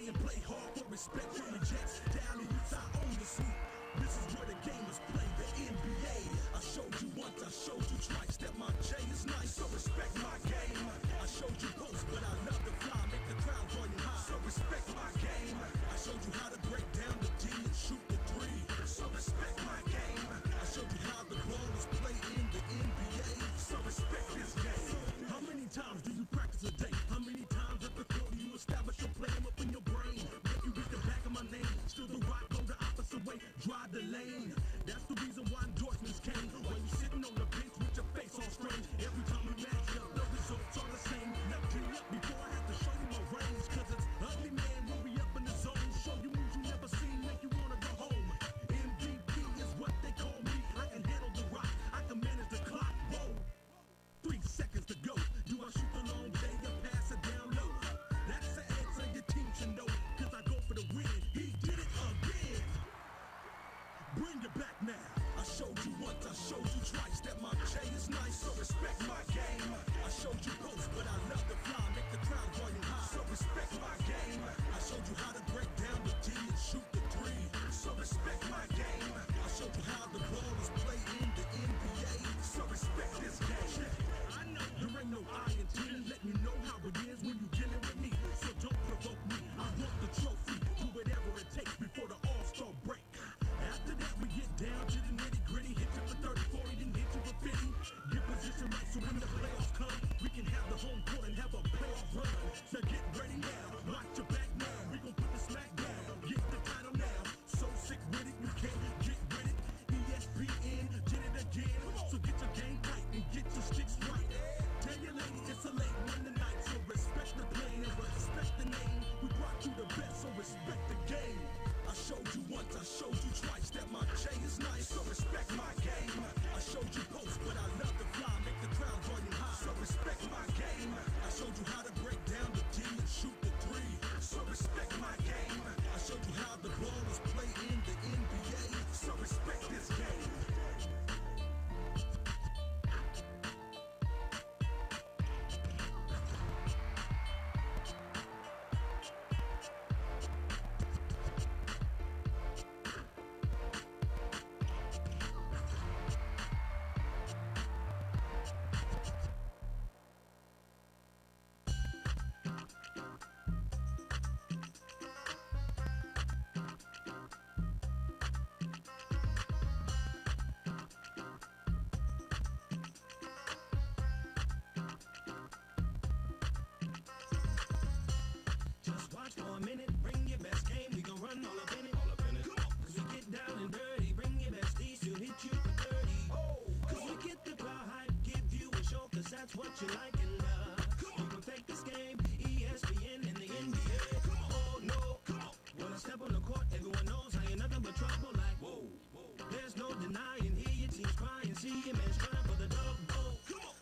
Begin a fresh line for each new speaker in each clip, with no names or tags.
and play hard for respect from the Jets. Down in Utah on the suite. This is where the gamers play, the NBA. I showed you once, I showed you twice that my J is nice, so respect my game. I showed you post, but I love the fly, make the crowd join you high, so respect my game. I showed you how to break down the D and shoot the three, so respect my game. I showed you how the ball is played in the NBA, so respect this game. How many times do you practice a day? How many times at the court do you establish your plan up in your brain? Make you reach the back of my name, still the rock, go the opposite way, drive the lane. That's the reason why endorsements came. When you sitting on the bench with your face all strange, every time we match up, the results are the same. Now get up before I have to show you my range, cause it's ugly man when we up in the zone. Show you moves you never seen, make you wanna go home. MVP is what they call me. I can handle the rock, I can manage the clock. Whoa, 3 seconds to go. Do I shoot the long day or pass it down low? That's the answer your team should know, cause I go for the win. He did it again. Bring it back now. I showed you once, I showed you twice that my J is nice, so respect my game. I showed you post, but I love the fly, make the crowd join you high, so respect my game. I showed you how to break down the D and shoot the three, so respect my game. I showed you how the ball is played in the NBA, so respect this game. I know there ain't no I in team, let me know how it is when you dealing with me, so don't provoke me. I want the trophy, do whatever it takes before the All-Star break. After that we get down to the nitty-gritty, hit you for 30, 40, then hit you for 50. Get position right so when the playoffs come, we can have the home court and have a playoff run. So get ready now, watch your back now, we gon' put the smack down, get the title now. So sick with it, you can't get with it. ESPN did it again, so get your game right and get your sticks right. Tell your lady it's a late one tonight, so respect the play and respect the name. We brought you the best, so respect the game. I showed you once, I showed you twice that my J is nice, so respect my game. I showed you post, but I love the fly, make the crowd join you high, so respect my game. I showed you how to break down the D and shoot the three, so respect my game. I showed you how the ball is played in the NBA, so respect this game. Just watch for a minute, bring your best game, we gon' run all up in it. Come on, cause we get down and dirty, bring your besties, she'll hit you for 30. Cause we get the crowd hype, give you a show, cause that's what you like and love. You can fake this game, ESPN and the NBA. Oh no, when I step on the court, everyone knows I ain't nothing but trouble like whoa. There's no denying, hear your team's crying, see your man's trying for the dub.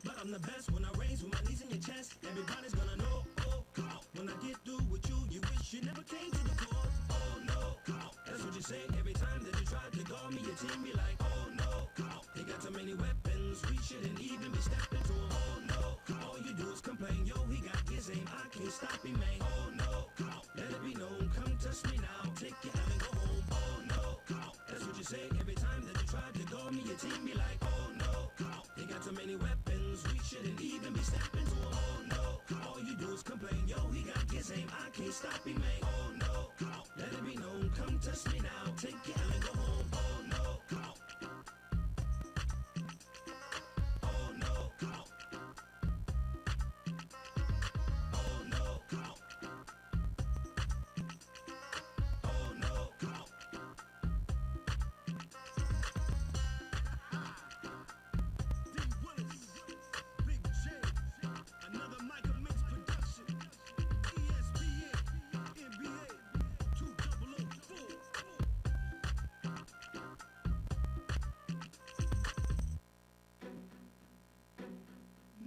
But I'm the best when I raise with my knees in your chest, everybody's gonna know. When I get through with you, you wish you never came to the court. Oh no, that's what you say every time that you try to guard me. Your team be like, oh no, they got so many weapons, we shouldn't even be stepping to him. Oh no, all you do is complain, yo, he got his aim, I can't stop him, man. Oh no, let it be known, come touch me now, take your hand and go home. Oh no, that's what you say every time that you try to guard me. Your team be like, oh no, they got so many weapons, we shouldn't even be stepping to him. Oh no, all you do is complain, yo, he got his aim, I can't stop him, man. Oh no, let it be known, come touch me now, take your hand and go home. Oh no, oh no, oh no, oh no. D. Willis, Big J, another Michael Mix production. ESPN, NBA, 2004.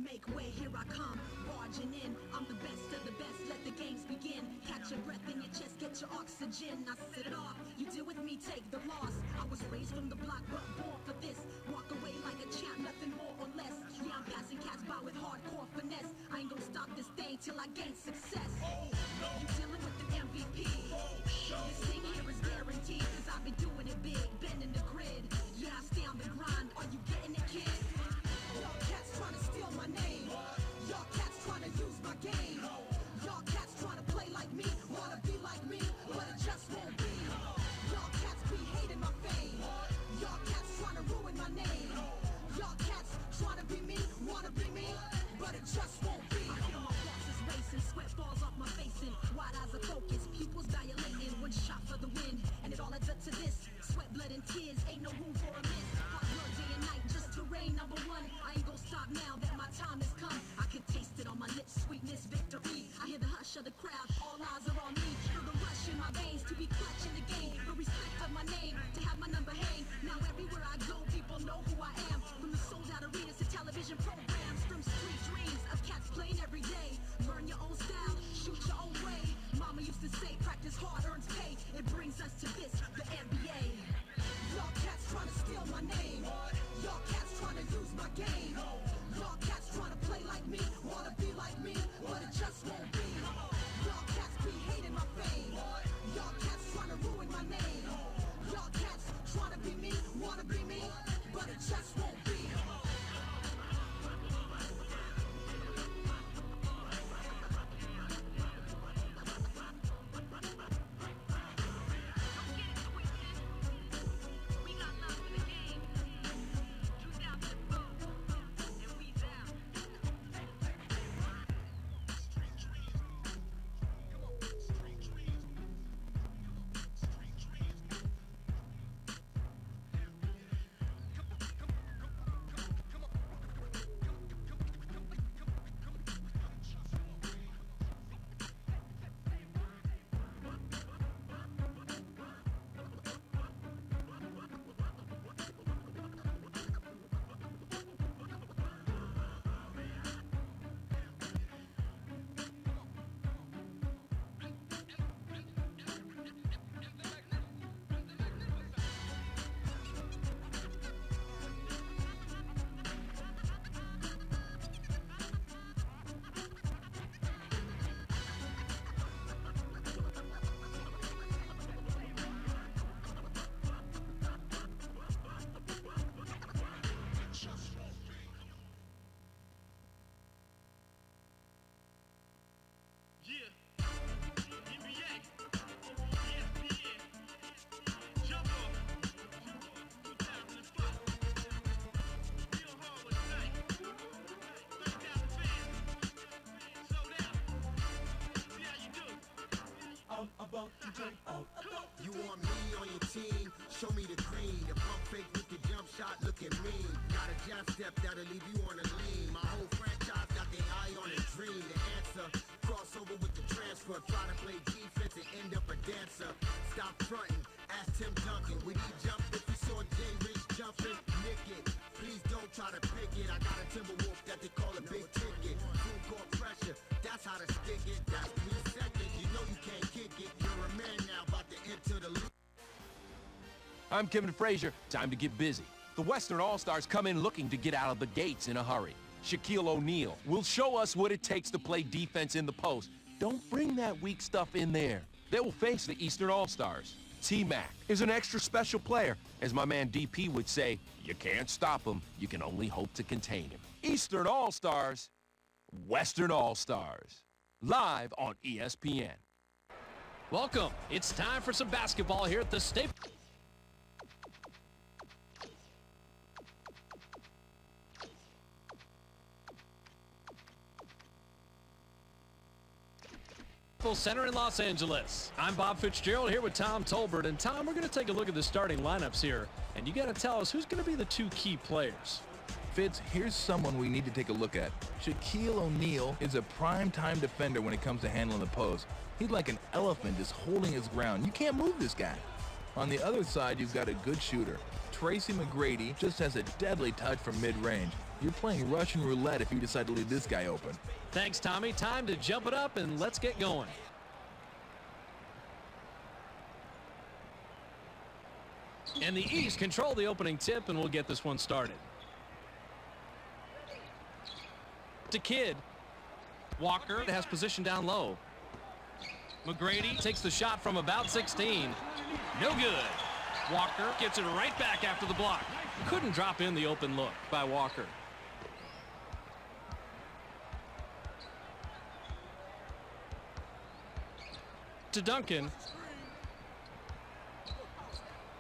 Make way, here I come, barging in. I'm the best of the best, let the games begin. Catch your breath in your chest, get your oxygen. I set it off, you deal with me, take the loss. I was raised from the block, but born for this. Walk away like a champ, nothing more or less. Yeah, I'm passing cats by with hardcore finesse. I ain't gonna stop this thing till I gain success. You dealing with the MVP,
You want me on your team? Show me the green. The pump fake with the jump shot, look at me. Got a jab step that'll leave you on a lean. My whole franchise got their eye on a dream. The answer, crossover with the transfer. Try to play defense and end up a dancer. Stop fronting, ask Tim Duncan. Would he jump if he saw Jay Rich jumping? Nick it, please don't try to pick it. I got a Timberwolf that they call a big ticket. Full court pressure, that's how to stick it. That's 3 seconds, you know you can't kick it. You're a man now, about to enter the league.
I'm Kevin Frazier. Time to get busy. The Western All-Stars come in looking to get out of the gates in a hurry. Shaquille O'Neal will show us what it takes to play defense in the post. Don't bring that weak stuff in there. They will face the Eastern All-Stars. T-Mac is an extra special player. As my man DP would say, you can't stop him. You can only hope to contain him. Eastern All-Stars, Western All-Stars. Live on ESPN.
Welcome. It's time for some basketball here at the Staples Center in Los Angeles. I'm Bob Fitzgerald here with Tom Tolbert. And Tom, we're going to take a look at the starting lineups here. And you got to tell us who's going to be the 2 key players.
Fitz, here's someone we need to take a look at. Shaquille O'Neal is a prime-time defender when it comes to handling the post. He's like an elephant just holding his ground. You can't move this guy. On the other side, you've got a good shooter. Tracy McGrady just has a deadly touch from mid-range. You're playing Russian roulette if you decide to leave this guy open.
Thanks, Tommy. Time to jump it up and let's get going. And the East control the opening tip, and we'll get this one started. To Kidd. Walker has position down low. McGrady takes the shot from about 16. No good. Walker gets it right back after the block. Couldn't drop in the open look by Walker. To Duncan.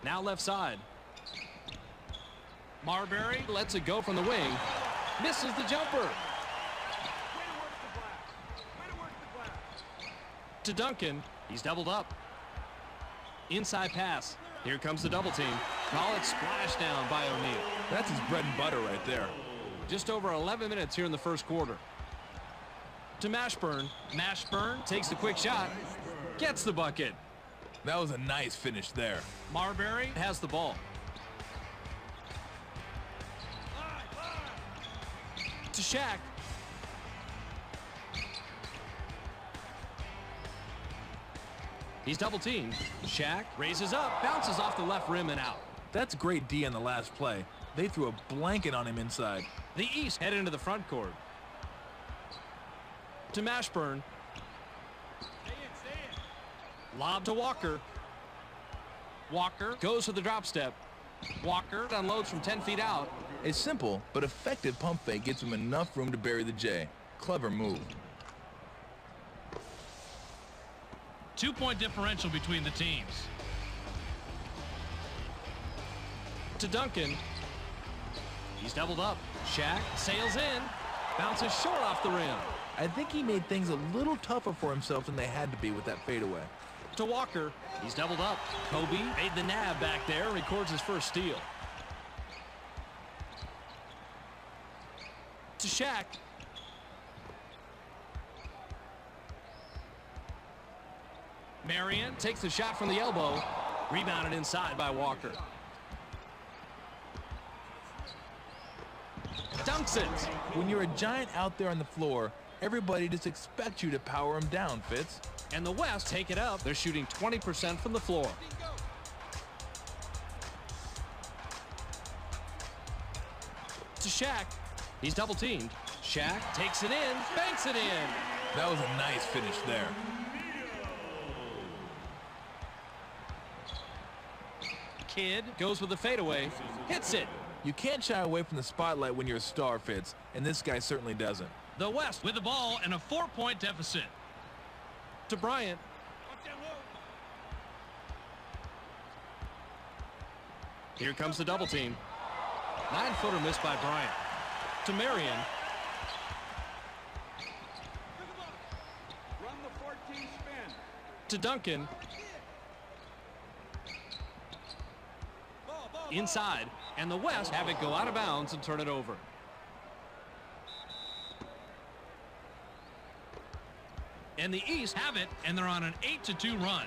Now left side. Marbury lets it go from the wing. Misses the jumper. To Duncan. He's doubled up. Inside pass. Here comes the double team. Call it splashdown by O'Neal.
That's his bread and butter right there.
Just over 11 minutes here in the first quarter. To Mashburn. Mashburn takes the quick shot. Gets the bucket.
That was a nice finish there.
Marbury has the ball. To Shaq. He's double teamed. Shaq raises up, bounces off the left rim and out.
That's great D on the last play. They threw a blanket on him inside.
The East head into the front court. To Mashburn. Lob to Walker. Walker goes for the drop step. Walker unloads from 10 feet out.
A simple but effective pump fake gives him enough room to bury the J. Clever move.
2-point differential between the teams. To Duncan. He's doubled up. Shaq sails in. Bounces short off the rim.
I think he made things a little tougher for himself than they had to be with that fadeaway.
To Walker. He's doubled up. Kobe made the nab back there and records his first steal. To Shaq. Marion takes the shot from the elbow. Rebounded inside by Walker. Dunks it.
When you're a giant out there on the floor, everybody just expects you to power him down, Fitz.
And the West take it up. They're shooting 20% from the floor. To Shaq. He's double teamed. Shaq takes it in, banks it in.
That was a nice finish there.
Kidd goes with the fadeaway, hits it.
You can't shy away from the spotlight when you're a star, Fitz, and this guy certainly doesn't.
The West with the ball and a 4-point deficit. To Bryant. Here comes the double team. 9-footer missed by Bryant. To Marion. To Duncan. inside, and the West have it go out of bounds and turn it over. And the East have it, and they're on an 8-2 run.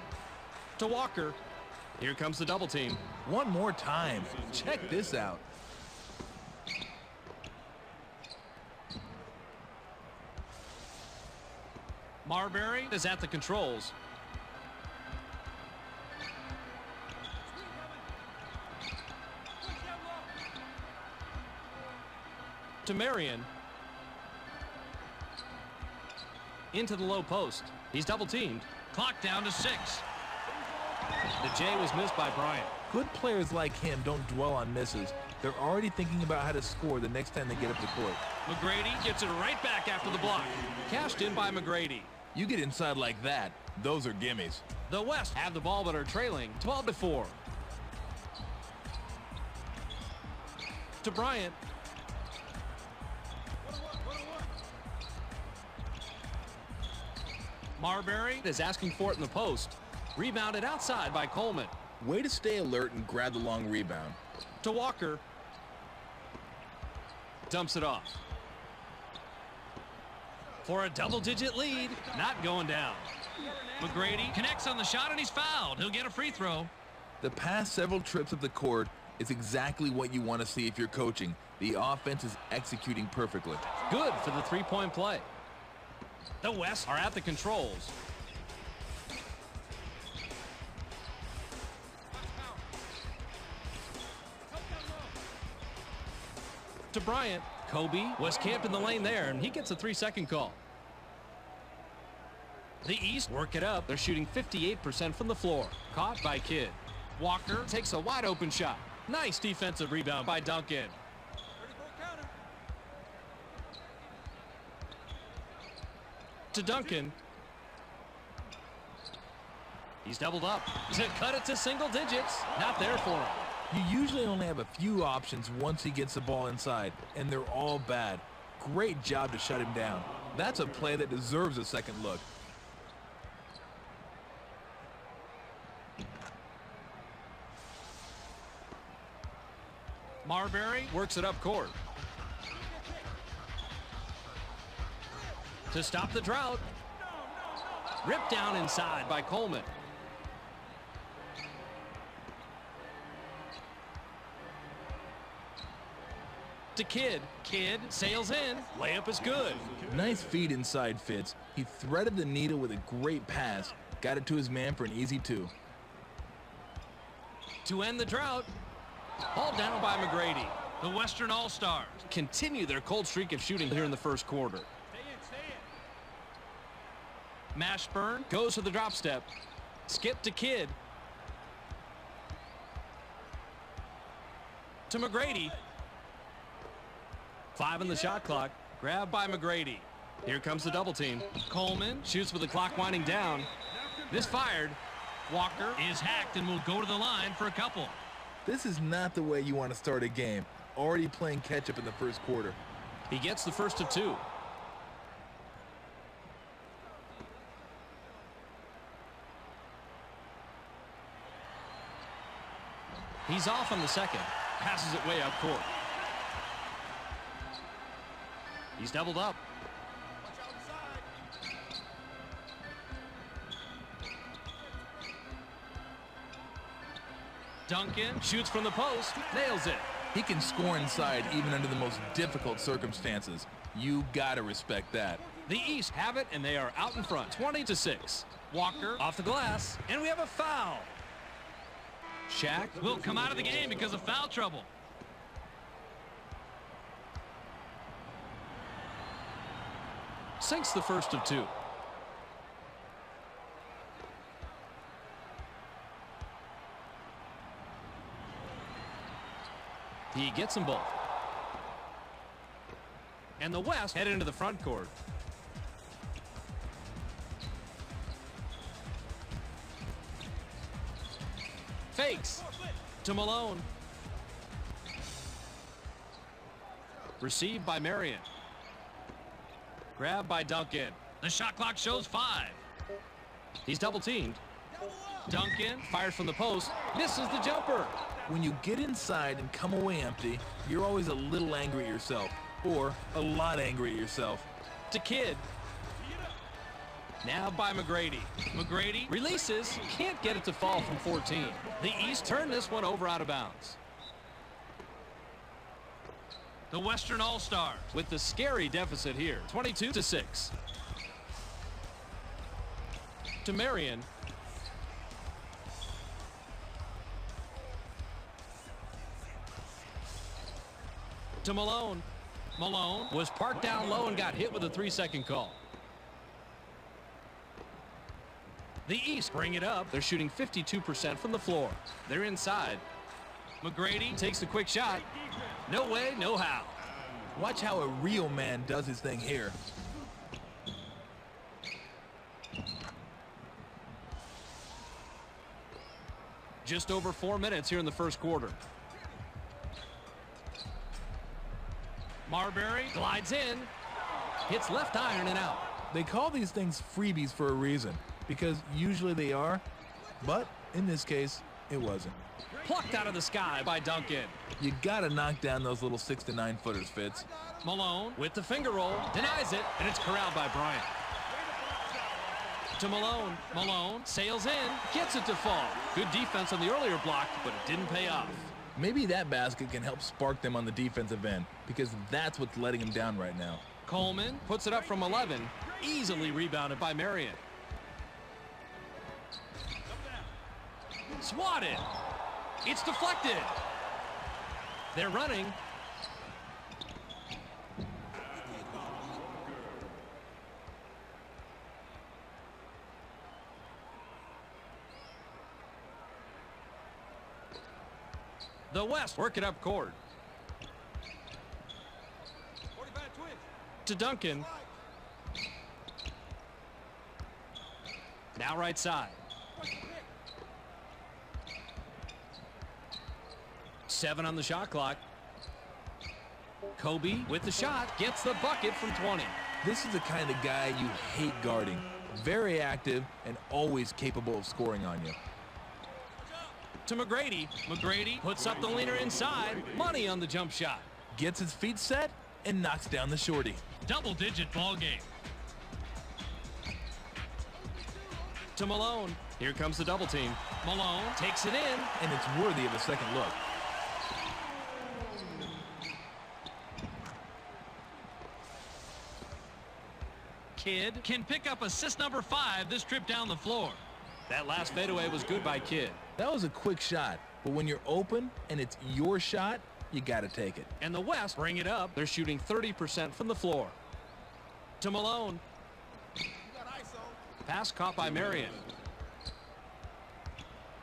To Walker. Here comes the double team.
One more time. Check this out.
Marbury is at the controls. To Marion. Into the low post. He's double teamed. Clock down to 6. The J was missed by Bryant.
Good players like him don't dwell on misses. They're already thinking about how to score the next time they get up the court.
McGrady gets it right back after the block. Cashed in by McGrady.
You get inside like that, those are gimmies.
The West have the ball but are trailing 12-4. To Bryant. Marbury is asking for it in the post. Rebounded outside by Coleman.
Way to stay alert and grab the long rebound.
To Walker. Dumps it off. For a double-digit lead, not going down. McGrady connects on the shot and he's fouled. He'll get a free throw.
The past several trips of the court is exactly what you want to see if you're coaching. The offense is executing perfectly.
Good for the three-point play. The West are at the controls. To Bryant. Kobe was camped in the lane there, and he gets a 3-second call. The East work it up. They're shooting 58% from the floor. Caught by Kidd. Walker takes a wide-open shot. Nice defensive rebound by Duncan. To Duncan. He's doubled up to cut it to single digits. Not there for him.
You usually only have a few options once he gets the ball inside, and they're all bad. Great job to shut him down. That's a play that deserves a second look.
Marbury works it up court. To stop the drought. Ripped down inside by Coleman. To Kidd. Kidd sails in. Layup is good.
Nice feed inside, Fitz. He threaded the needle with a great pass. Got it to his man for an easy 2.
To end the drought. Hauled down by McGrady. The Western All-Stars continue their cold streak of shooting here in the first quarter. Mashburn goes to the drop step. Skip to Kidd. To McGrady. 5 on the shot clock. Grabbed by McGrady. Here comes the double team. Coleman shoots with the clock winding down. This fired. Walker is hacked and will go to the line for a couple.
This is not the way you want to start a game. Already playing catch-up in the first quarter.
He gets the first of 2. He's off on the second. Passes it way up court. He's doubled up. Duncan shoots from the post. Nails it.
He can score inside even under the most difficult circumstances. You gotta respect that.
The East have it, and they are out in front. 20-6. Walker off the glass, and we have a foul. Shaq will come out of the game because of foul trouble. Sinks the first of 2. He gets them both. And the West head into the front court. Fakes to Malone. Received by Marion. Grabbed by Duncan. The shot clock shows 5. He's double teamed. Duncan fires from the post, misses the jumper.
When you get inside and come away empty, you're always a little angry at yourself, or a lot angry at yourself.
To Kidd. Now by McGrady. McGrady releases, can't get it to fall from 14. The East turn this one over out of bounds. The Western All-Stars with the scary deficit here, 22-6. To Marion. To Malone. Malone was parked down low and got hit with a 3-second call. The East bring it up. They're shooting 52% from the floor. They're inside. McGrady takes the quick shot. No way, no how.
Watch how a real man does his thing here.
Just over 4 minutes here in the first quarter. Marbury glides in, hits left iron and out.
They call these things freebies for a reason, because usually they are, but in this case, it wasn't.
Plucked out of the sky by Duncan.
You gotta knock down those little 6 to 9 footers, Fitz.
Malone with the finger roll, denies it, and it's corralled by Bryant. To Malone. Malone sails in, gets it to fall. Good defense on the earlier block, but it didn't pay off.
Maybe that basket can help spark them on the defensive end, because that's what's letting them down right now.
Coleman puts it up from 11, easily rebounded by Marion. Swatted. It's deflected. They're running. The West work it up court. To Duncan. Now right side. 7 on the shot clock. Kobe with the shot, gets the bucket from 20.
This is the kind of guy you hate guarding. Very active and always capable of scoring on you.
To McGrady. McGrady puts up the leaner inside. Money on the jump shot.
Gets his feet set and knocks down the shorty.
Double-digit ball game. To Malone. Here comes the double team. Malone takes it in.
And it's worthy of a second look.
Kidd can pick up assist number 5 this trip down the floor. That last fadeaway was good by Kidd.
That was a quick shot, but when you're open and it's your shot, you got to take it.
And the West bring it up. They're shooting 30% from the floor. To Malone. Pass caught by Marion.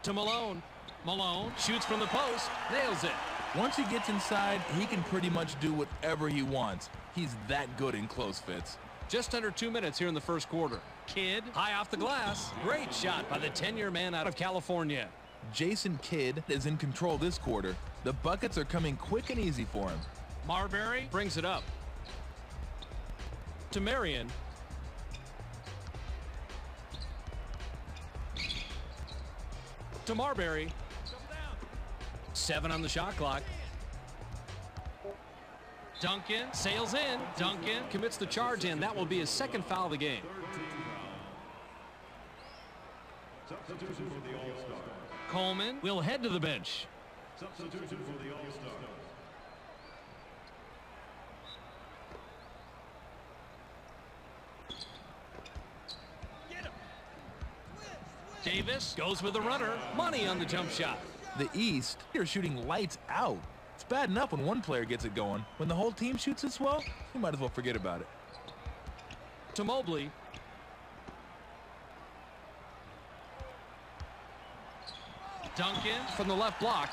To Malone. Malone shoots from the post, nails it.
Once he gets inside, he can pretty much do whatever he wants. He's that good in close fits.
Just under 2 minutes here in the first quarter. Kidd high off the glass. Great shot by the 10-year man out of California.
Jason Kidd is in control this quarter. The buckets are coming quick and easy for him.
Marbury brings it up. To Marion. To Marbury. 7 on the shot clock. Duncan sails in. Duncan commits the charge in. That will be his second foul of the game.
Substitution for the All-Star.
Coleman will head to the bench.
Substitution for the All-Star.
Davis goes with the runner. Money on the jump shot.
The East, they're shooting lights out. It's bad enough when one player gets it going. When the whole team shoots this well, you might as well forget about it.
To Mobley. Duncan from the left block.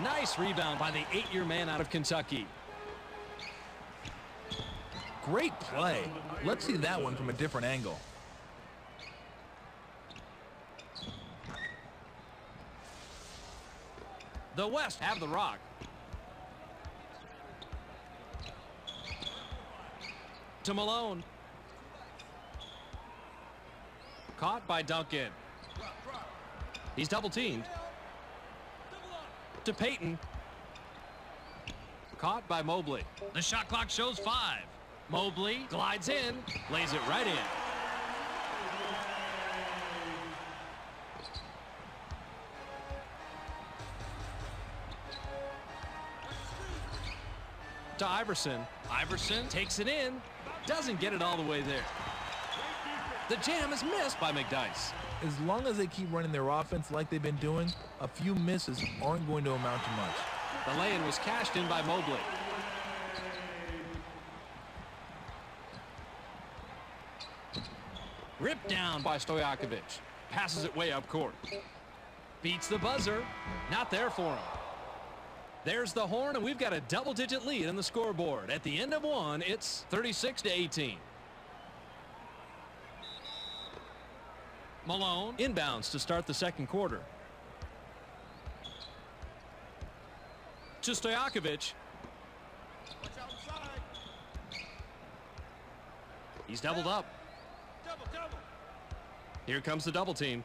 Nice rebound by the 8-year man out of Kentucky.
Great play. Let's see that one from a different angle.
The West have the rock. To Malone. Caught by Duncan. He's double teamed. To Payton. Caught by Mobley. The shot clock shows 5. Mobley glides in, lays it right in. To Iverson. Iverson takes it in, doesn't get it all the way there. The jam is missed by McDyess.
As long as they keep running their offense like they've been doing, a few misses aren't going to amount to much.
The lay-in was cashed in by Mobley. Ripped down by Stojakovic. Passes it way up court. Beats the buzzer. Not there for him. There's the horn, and we've got a double-digit lead in the scoreboard. At the end of one, it's 36-18. Malone inbounds to start the second quarter. To Stojakovic. He's doubled up. Here comes the double team.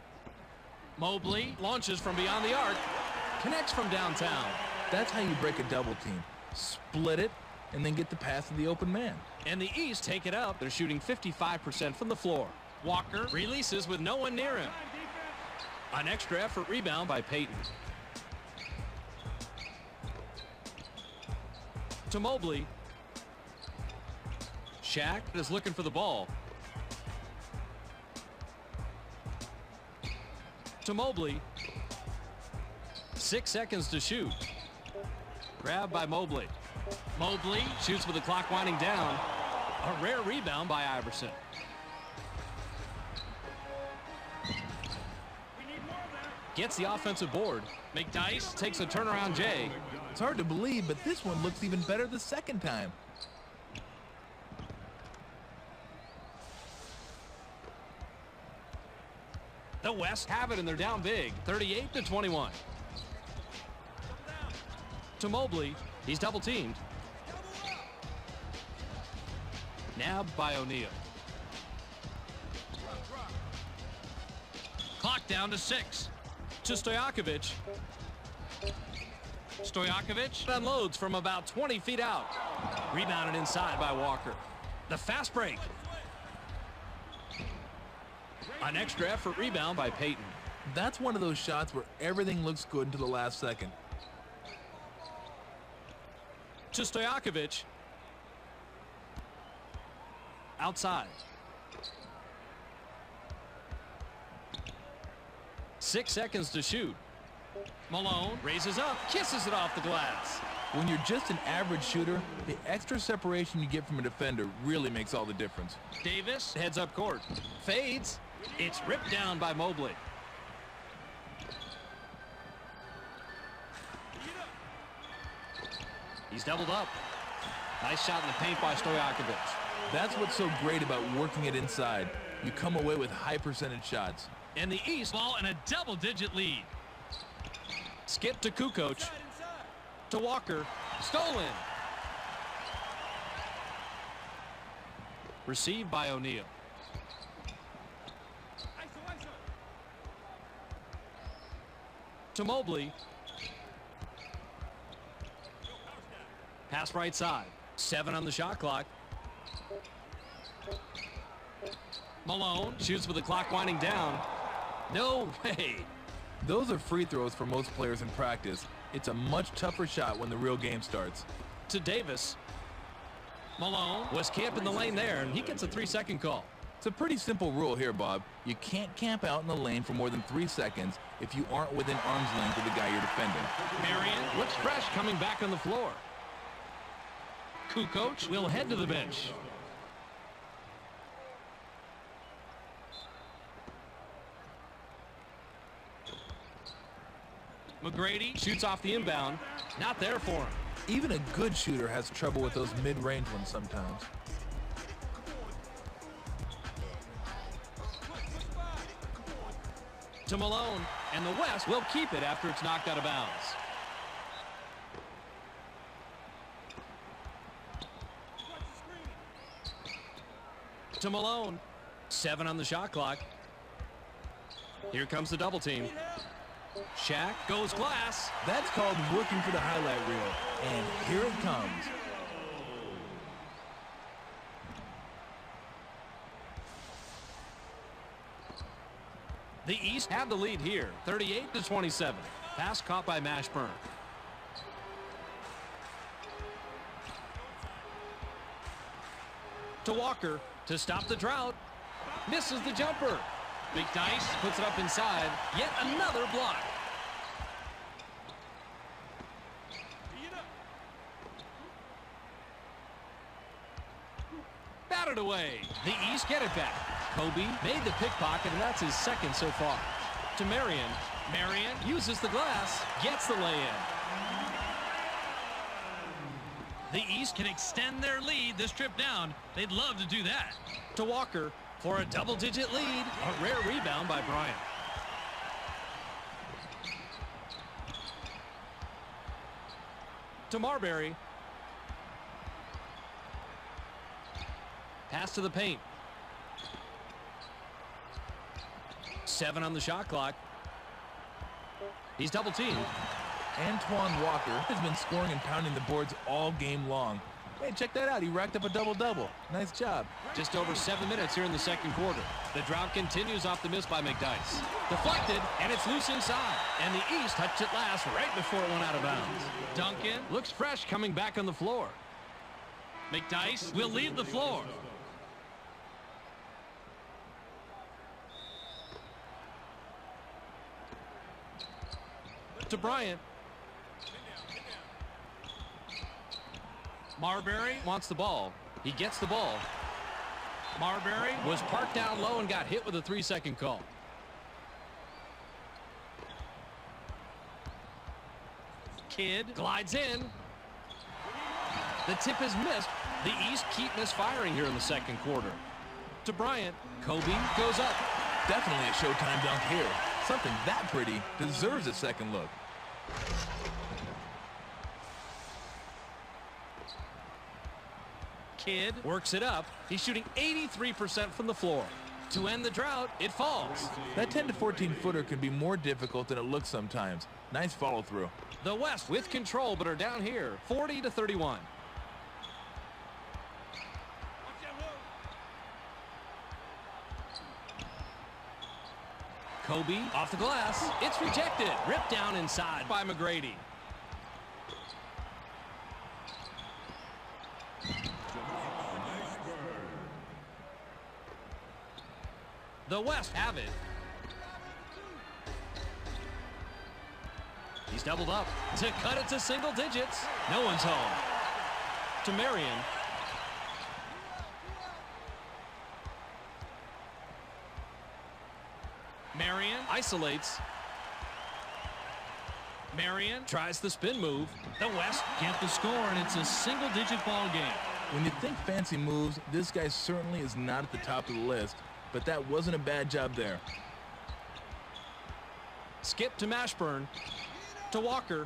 Mobley launches from beyond the arc. Connects from downtown.
That's how you break a double team. Split it, and then get the pass to the open man.
And the East take it up. They're shooting 55% from the floor. Walker releases with no one near him. An extra effort rebound by Payton. To Mobley. Shaq is looking for the ball. To Mobley. 6 seconds to shoot. Grabbed by Mobley. Mobley shoots with the clock winding down. A rare rebound by Iverson. Gets the offensive board. McDyess takes a turnaround J.
It's hard to believe, but this one looks even better the second time.
The West have it, and they're down big, 38-21. To Mobley. He's double teamed. Nabbed by O'Neal. Clock down to 6. To Stojakovic. Stojakovic unloads from about 20 feet out. Rebounded inside by Walker. The fast break. An extra effort rebound by Payton.
That's one of those shots where everything looks good until the last second.
To Stojakovic. Outside. 6 seconds to shoot. Malone raises up, kisses it off the glass.
When you're just an average shooter, the extra separation you get from a defender really makes all the difference.
Davis heads up court. Fades. It's ripped down by Mobley. He's doubled up. Nice shot in the paint by Stojakovic.
That's what's so great about working it inside. You come away with high percentage shots.
And the East ball in a double-digit lead. Skip to Kukoc. To Walker. Stolen. Received by O'Neal. To Mobley. Pass right side. 7 on the shot clock. Malone shoots with the clock winding down. No way.
Those are free throws for most players in practice. It's a much tougher shot when the real game starts.
To Davis. Malone was camping the lane there, and he gets a 3-second call.
It's a pretty simple rule here, Bob. You can't camp out in the lane for more than 3 seconds if you aren't within arm's length of the guy you're defending.
Marion looks fresh coming back on the floor. Kukoc will head to the bench. McGrady shoots off the inbound. Not there for him.
Even a good shooter has trouble with those mid-range ones sometimes.
To Malone, and the West will keep it after it's knocked out of bounds. To Malone. 7 on the shot clock. Here comes the double team. Shaq goes glass.
That's called working for the highlight reel. And here it comes.
The East have the lead here, 38-27. Pass caught by Mashburn. To Walker to stop the drought. Misses the jumper. McDyess puts it up inside. Yet another block. Batted away. The East get it back. Kobe made the pickpocket, and that's his second so far. To Marion. Marion uses the glass. Gets the lay-in. The East can extend their lead this trip down. They'd love to do that. To Walker for a double-digit lead. A rare rebound by Bryant. To Marbury. Pass to the paint. 7 on the shot clock. He's double-teamed.
Antoine Walker has been scoring and pounding the boards all game long. Hey, check that out. He racked up a double-double. Nice job.
Just over 7 minutes here in the second quarter. The drought continues off the miss by McDyess. Deflected, and it's loose inside. And the East touched it last right before it went out of bounds. Duncan looks fresh coming back on the floor. McDyess will leave the floor. To Bryant. Marbury wants the ball. He gets the ball. Marbury was parked down low and got hit with a 3-second call. Kidd glides in. The tip is missed. The East keep misfiring here in the second quarter. To Bryant. Kobe goes up.
Definitely a Showtime dunk here. Something that pretty deserves a second look.
Kidd works it up. He's shooting 83% from the floor. To end the drought, it falls.
That 10 to 14 footer can be more difficult than it looks sometimes. Nice follow through.
The West with control, but are down here 40-31. Kobe off the glass. It's rejected. Ripped down inside by McGrady. The West have it. He's doubled up to cut it to single digits. No one's home. To Marion. Marion isolates. Marion tries the spin move. The West get the score, and it's a single-digit ball game.
When you think fancy moves, this guy certainly is not at the top of the list, but that wasn't a bad job there.
Skip to Mashburn. To Walker.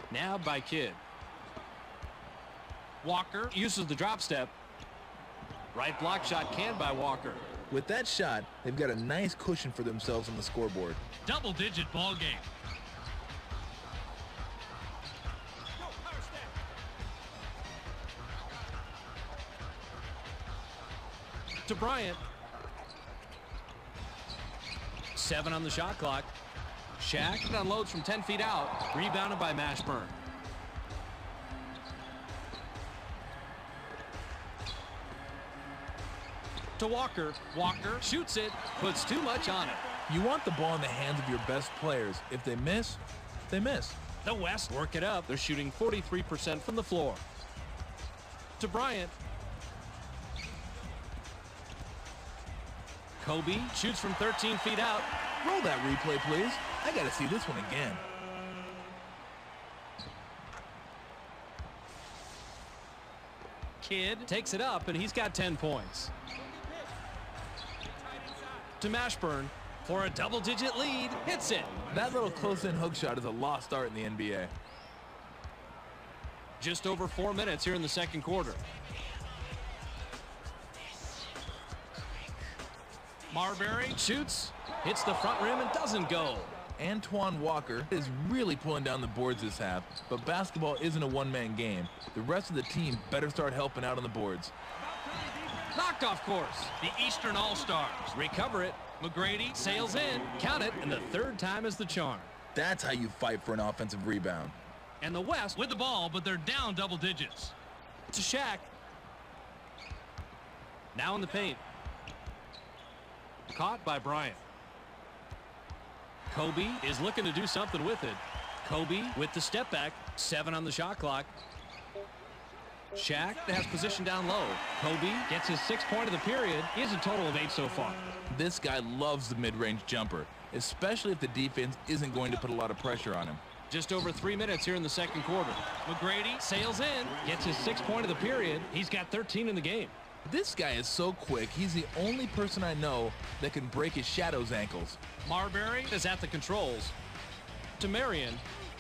Nabbed by Kidd. Walker uses the drop step. Right block shot canned by Walker.
With that shot, they've got a nice cushion for themselves on the scoreboard.
Double-digit ball game. To Bryant. 7 on the shot clock. Shaq unloads from 10 feet out. Rebounded by Mashburn. To Walker. Walker shoots it. Puts too much on it.
You want the ball in the hands of your best players. If they miss, they miss.
The West work it up. They're shooting 43% from the floor. To Bryant. Kobe shoots from 13 feet out.
Roll that replay, please. I gotta see this one again.
Kidd takes it up, and he's got 10 points. To Mashburn for a double-digit lead. Hits it.
That little close-in hook shot is a lost art in the NBA.
Just over 4 minutes here in the second quarter. Marbury shoots, hits the front rim and doesn't go.
Antoine Walker is really pulling down the boards this half, but basketball isn't a one-man game. The rest of the team better start helping out on the boards.
Knocked off course. The Eastern All-Stars recover it. McGrady sails in, count it, and the third time is the charm.
That's how you fight for an offensive rebound.
And the West with the ball, but they're down double digits. To Shaq. Now in the paint. Caught by Bryant. Kobe is looking to do something with it. Kobe with the step back. 7 on the shot clock. Shaq has position down low. Kobe gets his 6th point of the period. He has a total of 8 so far.
This guy loves the mid-range jumper, especially if the defense isn't going to put a lot of pressure on him.
Just over 3 minutes here in the second quarter. McGrady sails in, gets his 6th point of the period. He's got 13 in the game.
This guy is so quick, he's the only person I know that can break his shadow's ankles.
Marbury is at the controls. To Marion,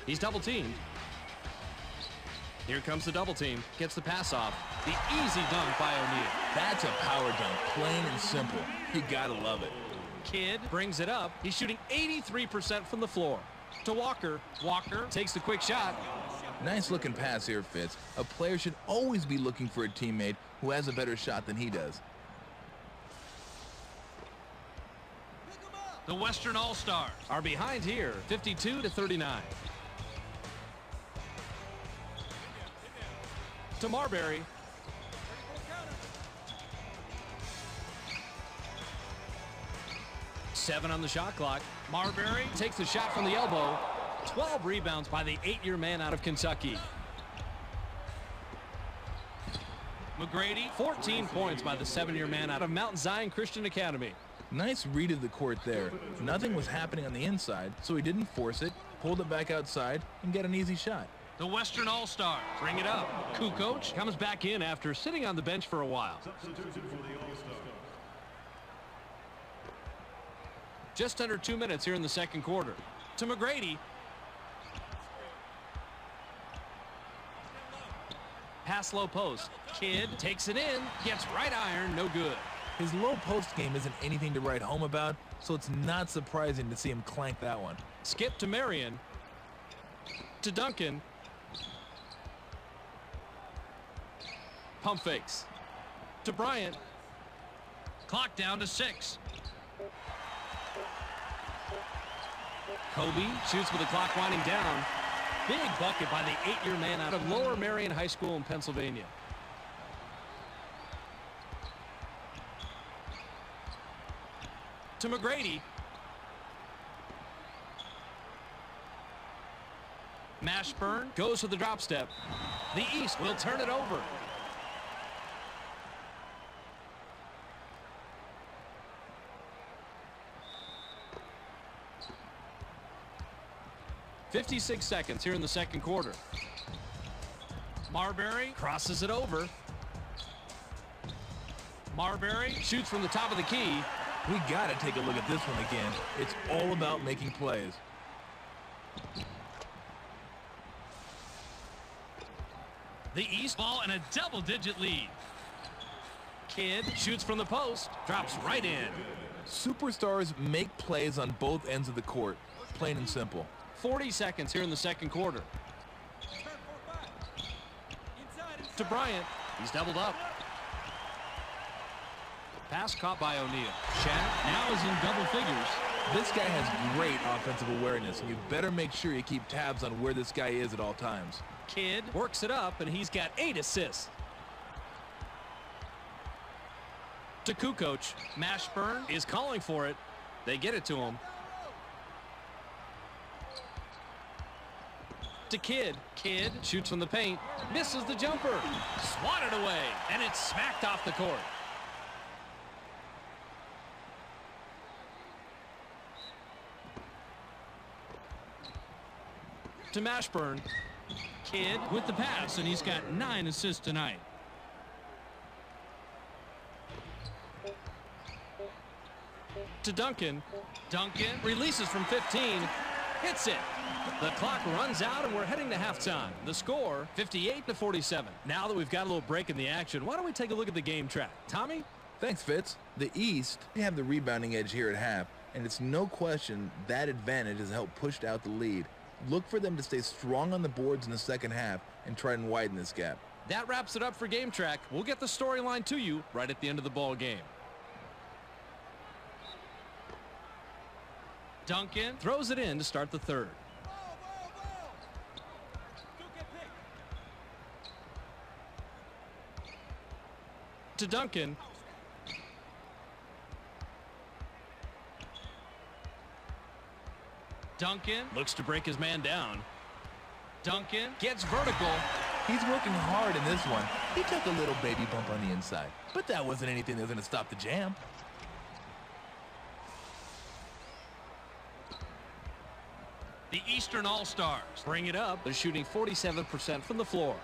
he's double teamed. Here comes the double team, gets the pass off. The easy dunk by O'Neal.
That's a power dunk, plain and simple. You gotta love it.
Kidd brings it up. He's shooting 83% from the floor. To Walker. Walker takes the quick shot.
Nice looking pass here, Fitz. A player should always be looking for a teammate who has a better shot than he does.
The Western All-Stars are behind here, 52-39. To Marbury. Seven on the shot clock. Marbury takes the shot from the elbow. 12 rebounds by the 8-year man out of Kentucky. McGrady, 14 points by the 7-year man out of Mount Zion Christian Academy.
Nice read of the court there. Nothing was happening on the inside, so he didn't force it, pulled it back outside, and get an easy shot.
The Western All-Stars bring it up. Kukoc comes back in after sitting on the bench for a while. Just under 2 minutes here in the second quarter. To McGrady. Pass low post. Kidd takes it in, gets right iron, no good.
His low post game isn't anything to write home about, so it's not surprising to see him clank that one.
Skip to Marion. To Duncan. Pump fakes. To Bryant. Clock down to 6. Kobe shoots with the clock winding down. Big bucket by the 8-year man out of Lower Marion High School in Pennsylvania. To McGrady. Mashburn goes to the drop step. The East will turn it over. .56 seconds here in the second quarter. Marbury crosses it over. Marbury shoots from the top of the key.
We gotta take a look at this one again. It's all about making plays.
The East ball and a double-digit lead. Kidd shoots from the post, drops right in.
Superstars make plays on both ends of the court, plain and simple.
40 seconds here in the second quarter. To Bryant. He's doubled up. Pass caught by O'Neal. Shaq now is in double figures.
This guy has great offensive awareness, and you better make sure you keep tabs on where this guy is at all times.
Kidd works it up, and he's got 8 assists. To Kukoc. Mashburn is calling for it. They get it to him. To Kidd. Kidd shoots from the paint. Misses the jumper. Swatted away, and it's smacked off the court. To Mashburn. Kidd with the pass, and he's got 9 assists tonight. To Duncan. Duncan releases from 15. Hits it. The clock runs out, and we're heading to halftime. The score, 58-47. Now that we've got a little break in the action, why don't we take a look at the game track? Tommy?
Thanks, Fitz. The East, they have the rebounding edge here at half, and it's no question that advantage has helped push out the lead. Look for them to stay strong on the boards in the second half and try and widen this gap.
That wraps it up for Game Track. We'll get the storyline to you right at the end of the ball game. Duncan throws it in to start the third. To Duncan. Duncan looks to break his man down. Duncan gets vertical.
He's working hard in this one. He took a little baby bump on the inside, but that wasn't anything that was going to stop the jam.
The Eastern All-Stars bring it up. They're shooting 47% from the floor.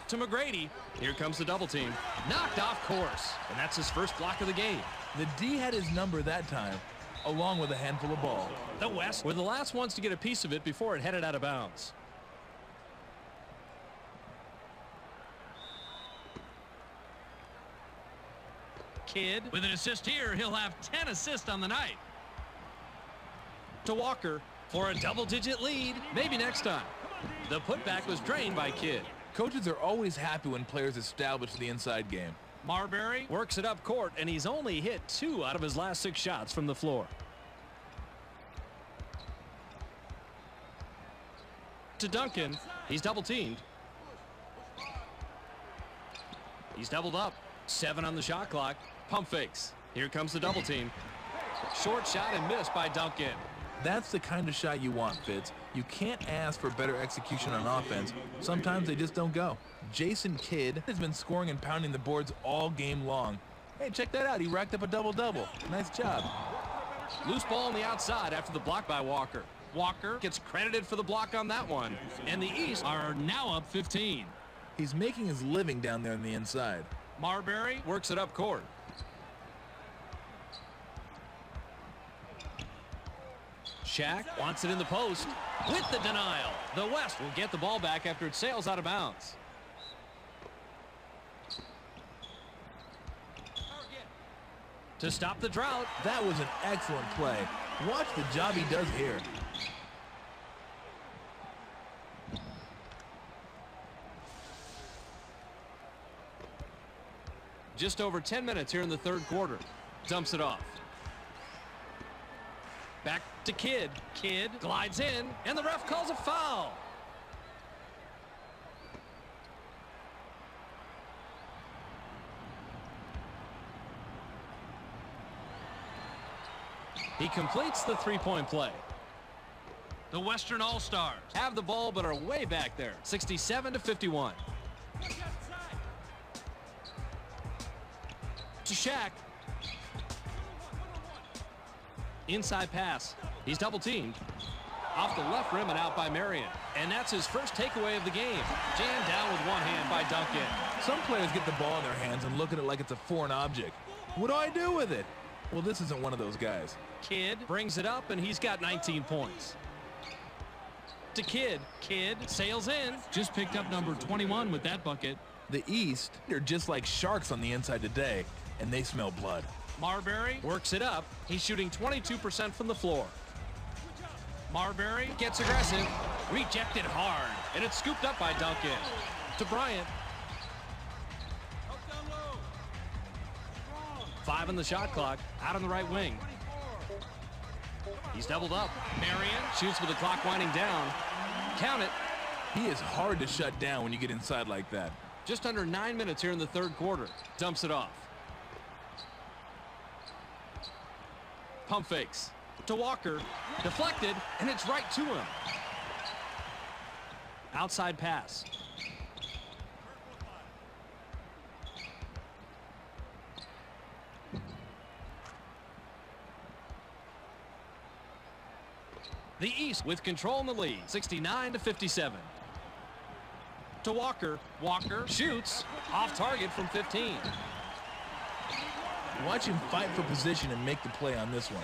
To McGrady. Here comes the double team. Knocked off course. And that's his first block of the game.
The D had his number that time, along with a handful of ball.
The West were the last ones to get a piece of it before it headed out of bounds. Kidd with an assist here. He'll have 10 assists on the night. To Walker for a double-digit lead. Maybe next time. The putback was drained by Kidd.
Coaches are always happy when players establish the inside game.
Marbury works it up court, and he's only hit 2 out of his last 6 shots from the floor. To Duncan. He's double-teamed. He's doubled up. 7 on the shot clock. Pump fakes. Here comes the double team. Short shot and missed by Duncan.
That's the kind of shot you want, Fitz. You can't ask for better execution on offense. Sometimes they just don't go. Jason Kidd has been scoring and pounding the boards all game long. Hey, check that out. He racked up a double-double. Nice job.
Loose ball on the outside after the block by Walker. Walker gets credited for the block on that one. And the East are now up 15.
He's making his living down there on the inside.
Marbury works it up court. Shaq wants it in the post with the denial. The West will get the ball back after it sails out of bounds. To stop the drought.
That was an excellent play. Watch the job he does here.
Just over 10 minutes here in the third quarter. Dumps it off. Back to Kidd. Kidd glides in, and the ref calls a foul. He completes the three-point play. The Western All-Stars have the ball but are way back there. 67-51. To Shaq. Inside pass. He's double teamed. Off the left rim and out by Marion. And that's his first takeaway of the game. Jammed down with one hand by Duncan.
Some players get the ball in their hands and look at it like it's a foreign object. What do I do with it? Well, this isn't one of those guys.
Kidd brings it up, and he's got 19 points. To Kidd. Kidd sails in. Just picked up number 21 with that bucket.
The East, they're just like sharks on the inside today, and they smell blood.
Marbury works it up. He's shooting 22% from the floor. Marbury gets aggressive. Rejected hard. And it's scooped up by Duncan. To Bryant. 5 on the shot clock. Out on the right wing. He's doubled up. Marion shoots with the clock winding down. Count it.
He is hard to shut down when you get inside like that.
Just under 9 minutes here in the third quarter. Dumps it off. Pump fakes. To Walker. Deflected, and it's right to him. Outside pass. The East with control in the lead. 69-57. To Walker. Walker shoots off target from 15.
Watch him fight for position and make the play on this one.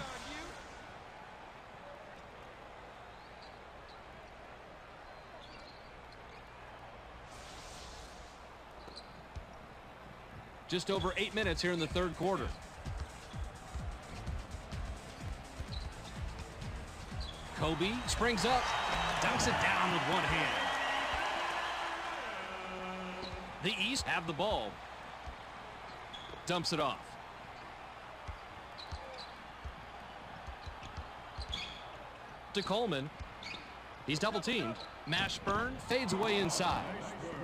Just over 8 minutes here in the third quarter. Kobe springs up, dunks it down with one hand. The East have the ball. Dumps it off. To Coleman. He's double teamed. Mashburn fades away inside.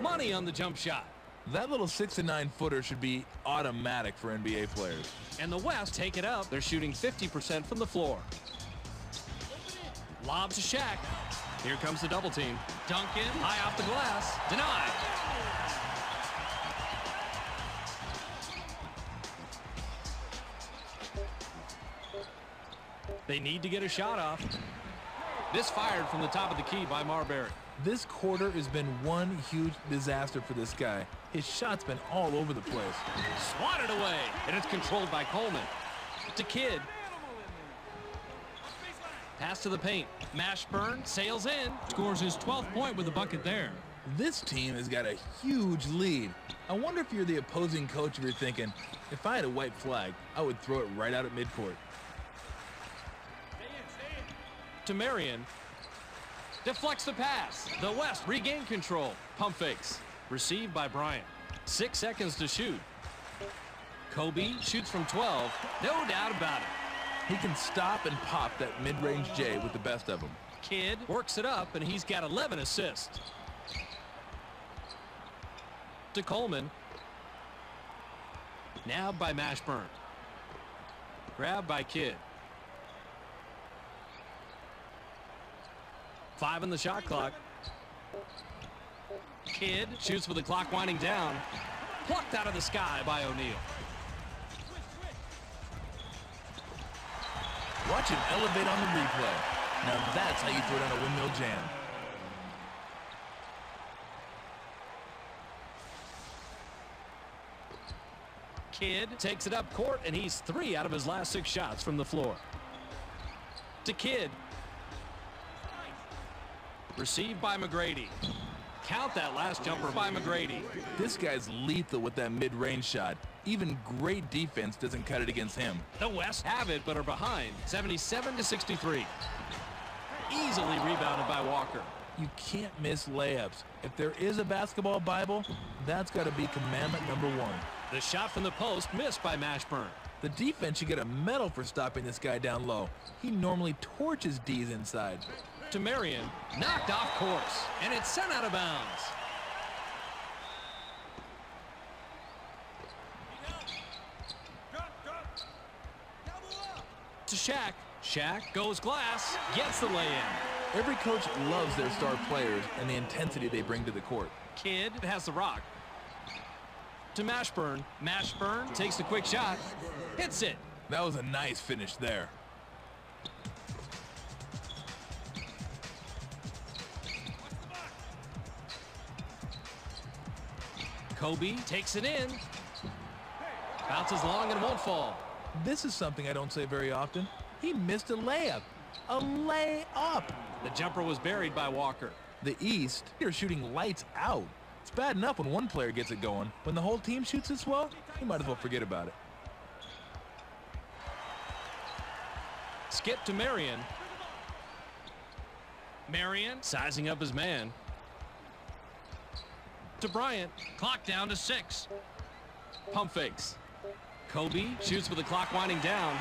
Money on the jump shot.
That little 6 to 9 footer should be automatic for NBA players.
And the West take it up. They're shooting 50% from the floor. Lob to Shaq. Here comes the double team. Duncan, high off the glass. Denied. They need to get a shot off. This fired from the top of the key by Marbury.
This quarter has been one huge disaster for this guy. His shot's been all over the place.
Swatted away, and it's controlled by Coleman. To Kidd. Pass to the paint. Mashburn sails in. Scores his 12th point with a bucket there.
This team has got a huge lead. I wonder if you're the opposing coach if you're thinking, if I had a white flag, I would throw it right out at midcourt.
To Marion. Deflects the pass. The West regain control. Pump fakes. Received by Bryant. 6 seconds to shoot. Kobe shoots from 12. No doubt about it.
He can stop and pop that mid-range J with the best of them.
Kidd works it up, and he's got 11 assists. To Coleman. Nabbed by Mashburn. Grabbed by Kidd. 5 on the shot clock. Kidd shoots with the clock winding down. Plucked out of the sky by O'Neal.
Watch him elevate on the replay. Now that's how you throw down a windmill jam.
Kidd takes it up court, and he's 3 out of his last 6 shots from the floor. To Kidd. Received by McGrady. Count that last jumper by McGrady.
This guy's lethal with that mid-range shot. Even great defense doesn't cut it against him.
The West have it, but are behind, 77-63. Easily rebounded by Walker.
You can't miss layups. If there is a basketball Bible, that's got to be commandment number 1.
The shot from the post missed by Mashburn.
The defense should get a medal for stopping this guy down low. He normally torches D's inside.
To Marion, knocked off course, and it's sent out of bounds. To Shaq. Shaq goes glass, gets the lay-in.
Every coach loves their star players and the intensity they bring to the court.
Kidd has the rock. To Mashburn. Mashburn takes the quick shot, hits it.
That was a nice finish there.
Kobe takes it in. Bounces long and won't fall.
This is something I don't say very often. He missed a layup. A layup.
The jumper was buried by Walker.
The East, they're shooting lights out. It's bad enough when one player gets it going. When the whole team shoots this well, you might as well forget about it.
Skip to Marion. Marion sizing up his man. To Bryant. Clock down to 6. Pump fakes. Kobe shoots with the clock winding down.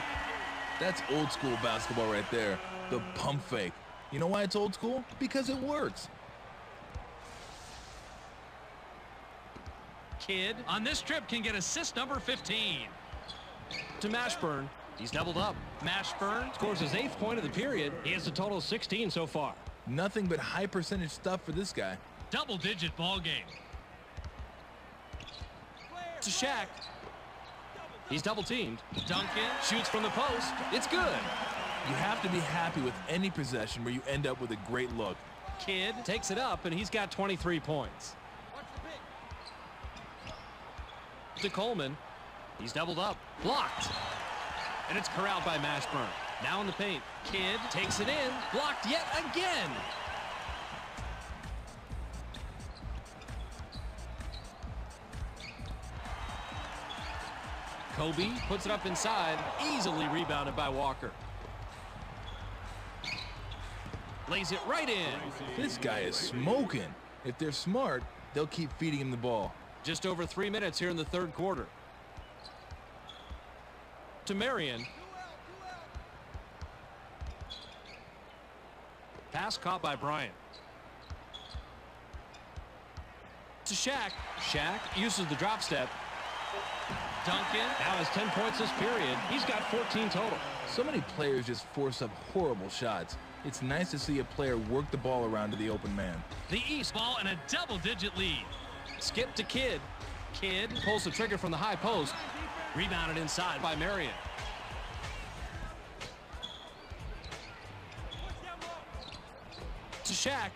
That's old school basketball right there. The pump fake. You know why it's old school? Because it works.
Kidd on this trip can get assist number 15. To Mashburn. He's doubled up. Mashburn scores his 8th point of the period. He has a total of 16 so far.
Nothing but high percentage stuff for this guy.
Double-digit ball game. To Shaq. He's double-teamed. Duncan shoots from the post. It's good.
You have to be happy with any possession where you end up with a great look.
Kidd takes it up, and he's got 23 points. To Coleman. He's doubled up. Blocked. And it's corralled by Mashburn. Now in the paint. Kidd takes it in. Blocked yet again. Kobe puts it up inside. Easily rebounded by Walker. Lays it right in.
This guy is smoking. If they're smart, they'll keep feeding him the ball.
Just over 3 minutes here in the third quarter. To Marion. Pass caught by Bryant. To Shaq. Shaq uses the drop step. Duncan now has 10 points this period. He's got 14 total.
So many players just force up horrible shots. It's nice to see a player work the ball around to the open man.
The East ball in a double-digit lead. Skip to Kidd. Kidd pulls the trigger from the high post. Rebounded inside by Marion. To Shaq.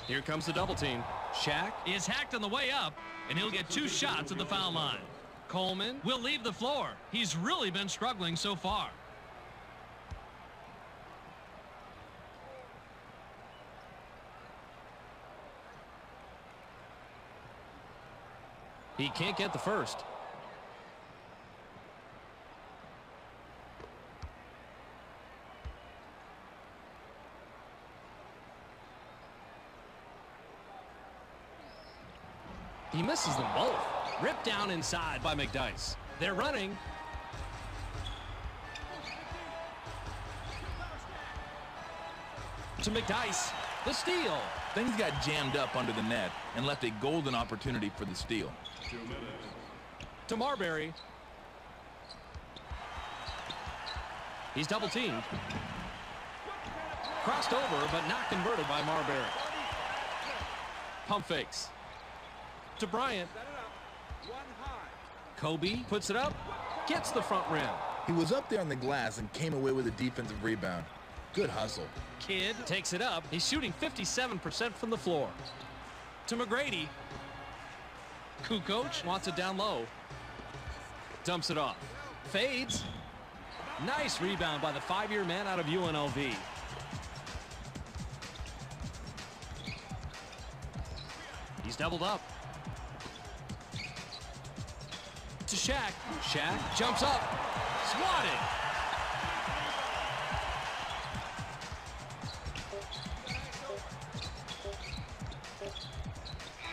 Here comes the double team. Shaq is hacked on the way up, and he'll get 2 shots at the foul line. Coleman will leave the floor. He's really been struggling so far. He can't get the first. He misses them both. Ripped down inside by McDyess. They're running. To McDyess. The steal.
Things got jammed up under the net and left a golden opportunity for the steal.
To Marbury. He's double teamed. Crossed over, but not converted by Marbury. Pump fakes. To Bryant. Kobe puts it up. Gets the front rim.
He was up there on the glass and came away with a defensive rebound. Good hustle.
Kidd takes it up. He's shooting 57% from the floor. To McGrady. Kukoc wants it down low. Dumps it off. Fades. Nice rebound by the 5-year man out of UNLV. He's doubled up. To Shaq. Shaq jumps up. Swatted.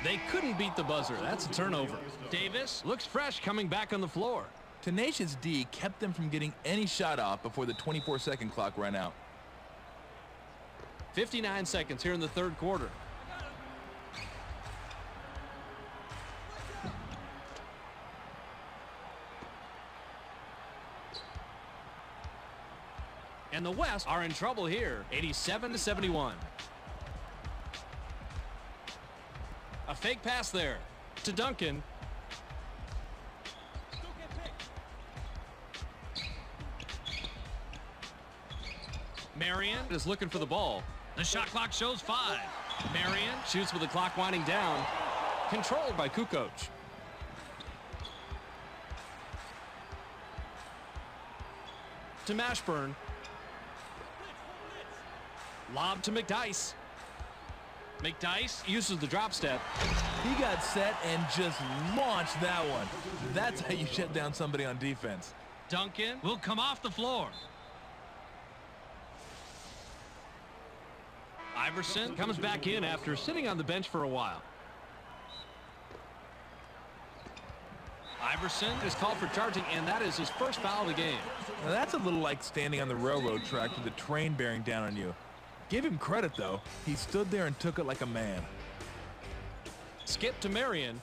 They couldn't beat the buzzer. That's a turnover. Davis looks fresh coming back on the floor.
Tenacious D kept them from getting any shot off before the 24-second clock ran out.
59 seconds here in the third quarter. And the West are in trouble here. 87-71. A fake pass there to Duncan. Marion is looking for the ball. The shot clock shows 5. Marion shoots with the clock winding down. Controlled by Kukoc. To Mashburn. Lob to McDyess. McDyess uses the drop step.
He got set and just launched that one. That's how you shut down somebody on defense.
Duncan will come off the floor. Iverson comes back in after sitting on the bench for a while. Iverson is called for charging, and that is his first foul of the game.
Now that's a little like standing on the railroad track with a train bearing down on you. Give him credit, though. He stood there and took it like a man.
Skip to Marion.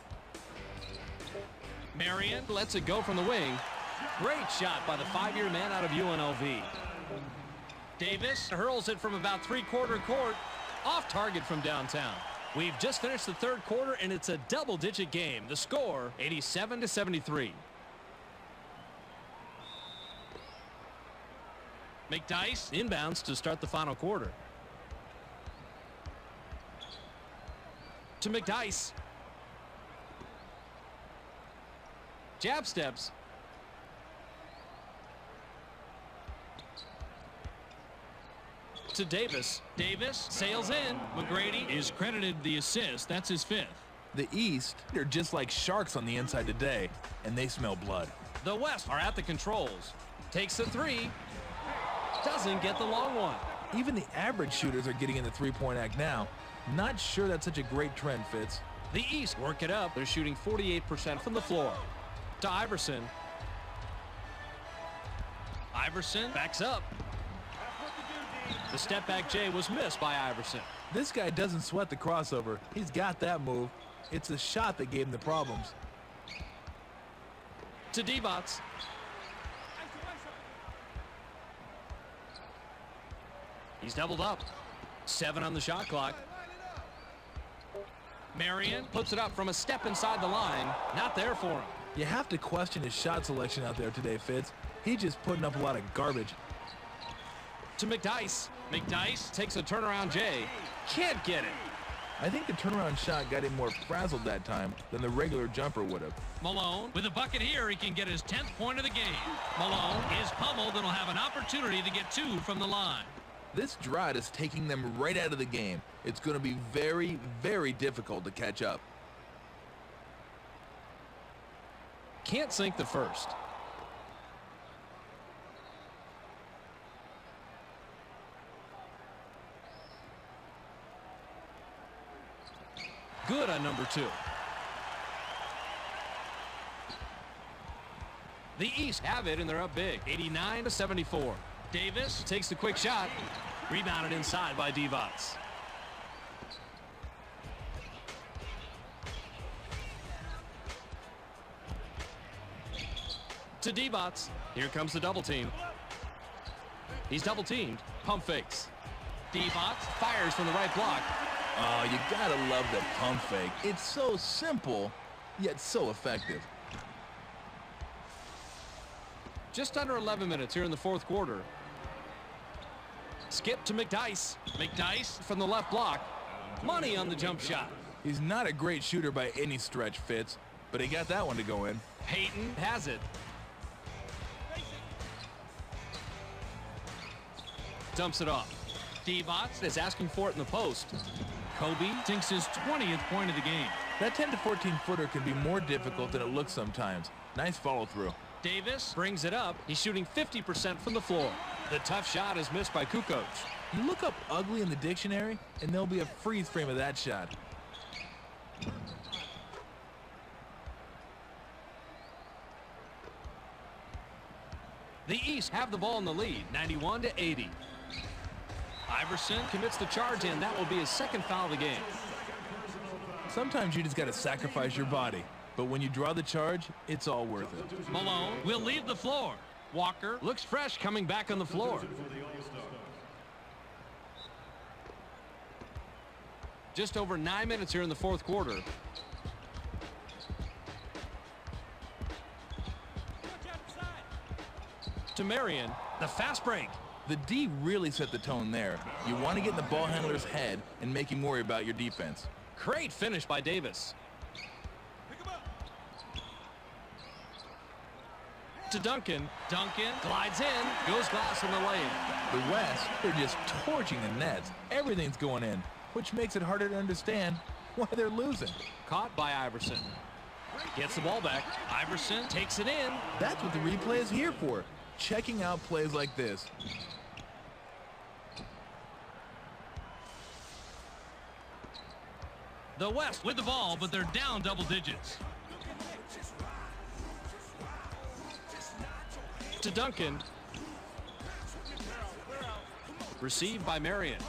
Marion lets it go from the wing. Great shot by the 5-year man out of UNLV. Davis hurls it from about three-quarter court. Off target from downtown. We've just finished the third quarter, and it's a double-digit game. The score, 87-73. McDyess inbounds to start the final quarter. To McDyess. Jab steps. To Davis. Davis sails in. McGrady is credited the assist. That's his 5th.
The East are just like sharks on the inside today, and they smell blood.
The West are at the controls. Takes the three. Doesn't get the long one.
Even the average shooters are getting in the three-point act now. Not sure that's such a great trend, Fitz.
The East work it up. They're shooting 48% from the floor. To Iverson. Iverson backs up. The step back J was missed by Iverson.
This guy doesn't sweat the crossover. He's got that move. It's the shot that gave him the problems.
To Divac. He's doubled up. 7 on the shot clock. Marion puts it up from a step inside the line. Not there for him.
You have to question his shot selection out there today, Fitz. He's just putting up a lot of garbage.
To McDyess. McDyess takes a turnaround J. Can't get it.
I think the turnaround shot got him more frazzled that time than the regular jumper would have.
Malone with a bucket here. He can get his 10th point of the game. Malone is pummeled and will have an opportunity to get 2 from the line.
This drought is taking them right out of the game. It's going to be very, very difficult to catch up.
Can't sink the first. Good on number 2. The East have it and they're up big. 89-74. Davis takes the quick shot. Rebounded inside by Divac. To Divac. Here comes the double team. He's double teamed. Pump fakes. Divac fires from the right block.
Oh, you gotta love the pump fake. It's so simple, yet so effective.
Just under 11 minutes here in the fourth quarter. Skip to McDyess. McDyess from the left block. Money on the jump shot.
He's not a great shooter by any stretch, Fitz, but he got that one to go in.
Payton has it. Dumps it off. Divac is asking for it in the post. Kobe sinks his 20th point of the game.
That 10 to 14 footer can be more difficult than it looks sometimes. Nice follow through.
Davis brings it up. He's shooting 50% from the floor. The tough shot is missed by Kukoc.
You look up ugly in the dictionary, and there'll be a freeze frame of that shot.
The East have the ball in the lead, 91-80. Iverson commits the charge in. That will be his second foul of the game.
Sometimes you just got to sacrifice your body, but when you draw the charge, it's all worth it.
Malone will leave the floor. Walker looks fresh coming back on the floor. Just over 9 minutes here in the fourth quarter. To Marion, the fast break.
The D really set the tone there. You want to get in the ball handler's head and make him worry about your defense.
Great finish by Davis. To Duncan. Duncan glides in, goes glass on the layup.
The West, they're just torching the nets. Everything's going in, which makes it harder to understand why they're losing.
Caught by Iverson. Gets the ball back. Iverson takes it in.
That's what the replay is here for. Checking out plays like this.
The West with the ball, but they're down double digits. To Duncan. Received by Marion.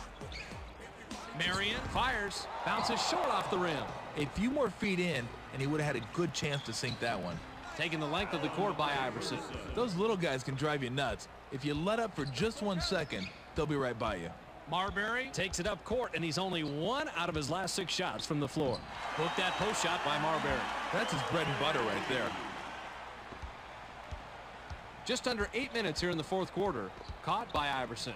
Marion fires. Bounces short off the rim.
A few more feet in, and he would have had a good chance to sink that one.
Taking the length of the court by Iverson.
Those little guys can drive you nuts. If you let up for just 1 second, they'll be right by you.
Marbury takes it up court, and he's only 1 out of his last 6 shots from the floor. Book that post shot by Marbury.
That's his bread and butter right there.
Just under 8 minutes here in the fourth quarter. Caught by Iverson.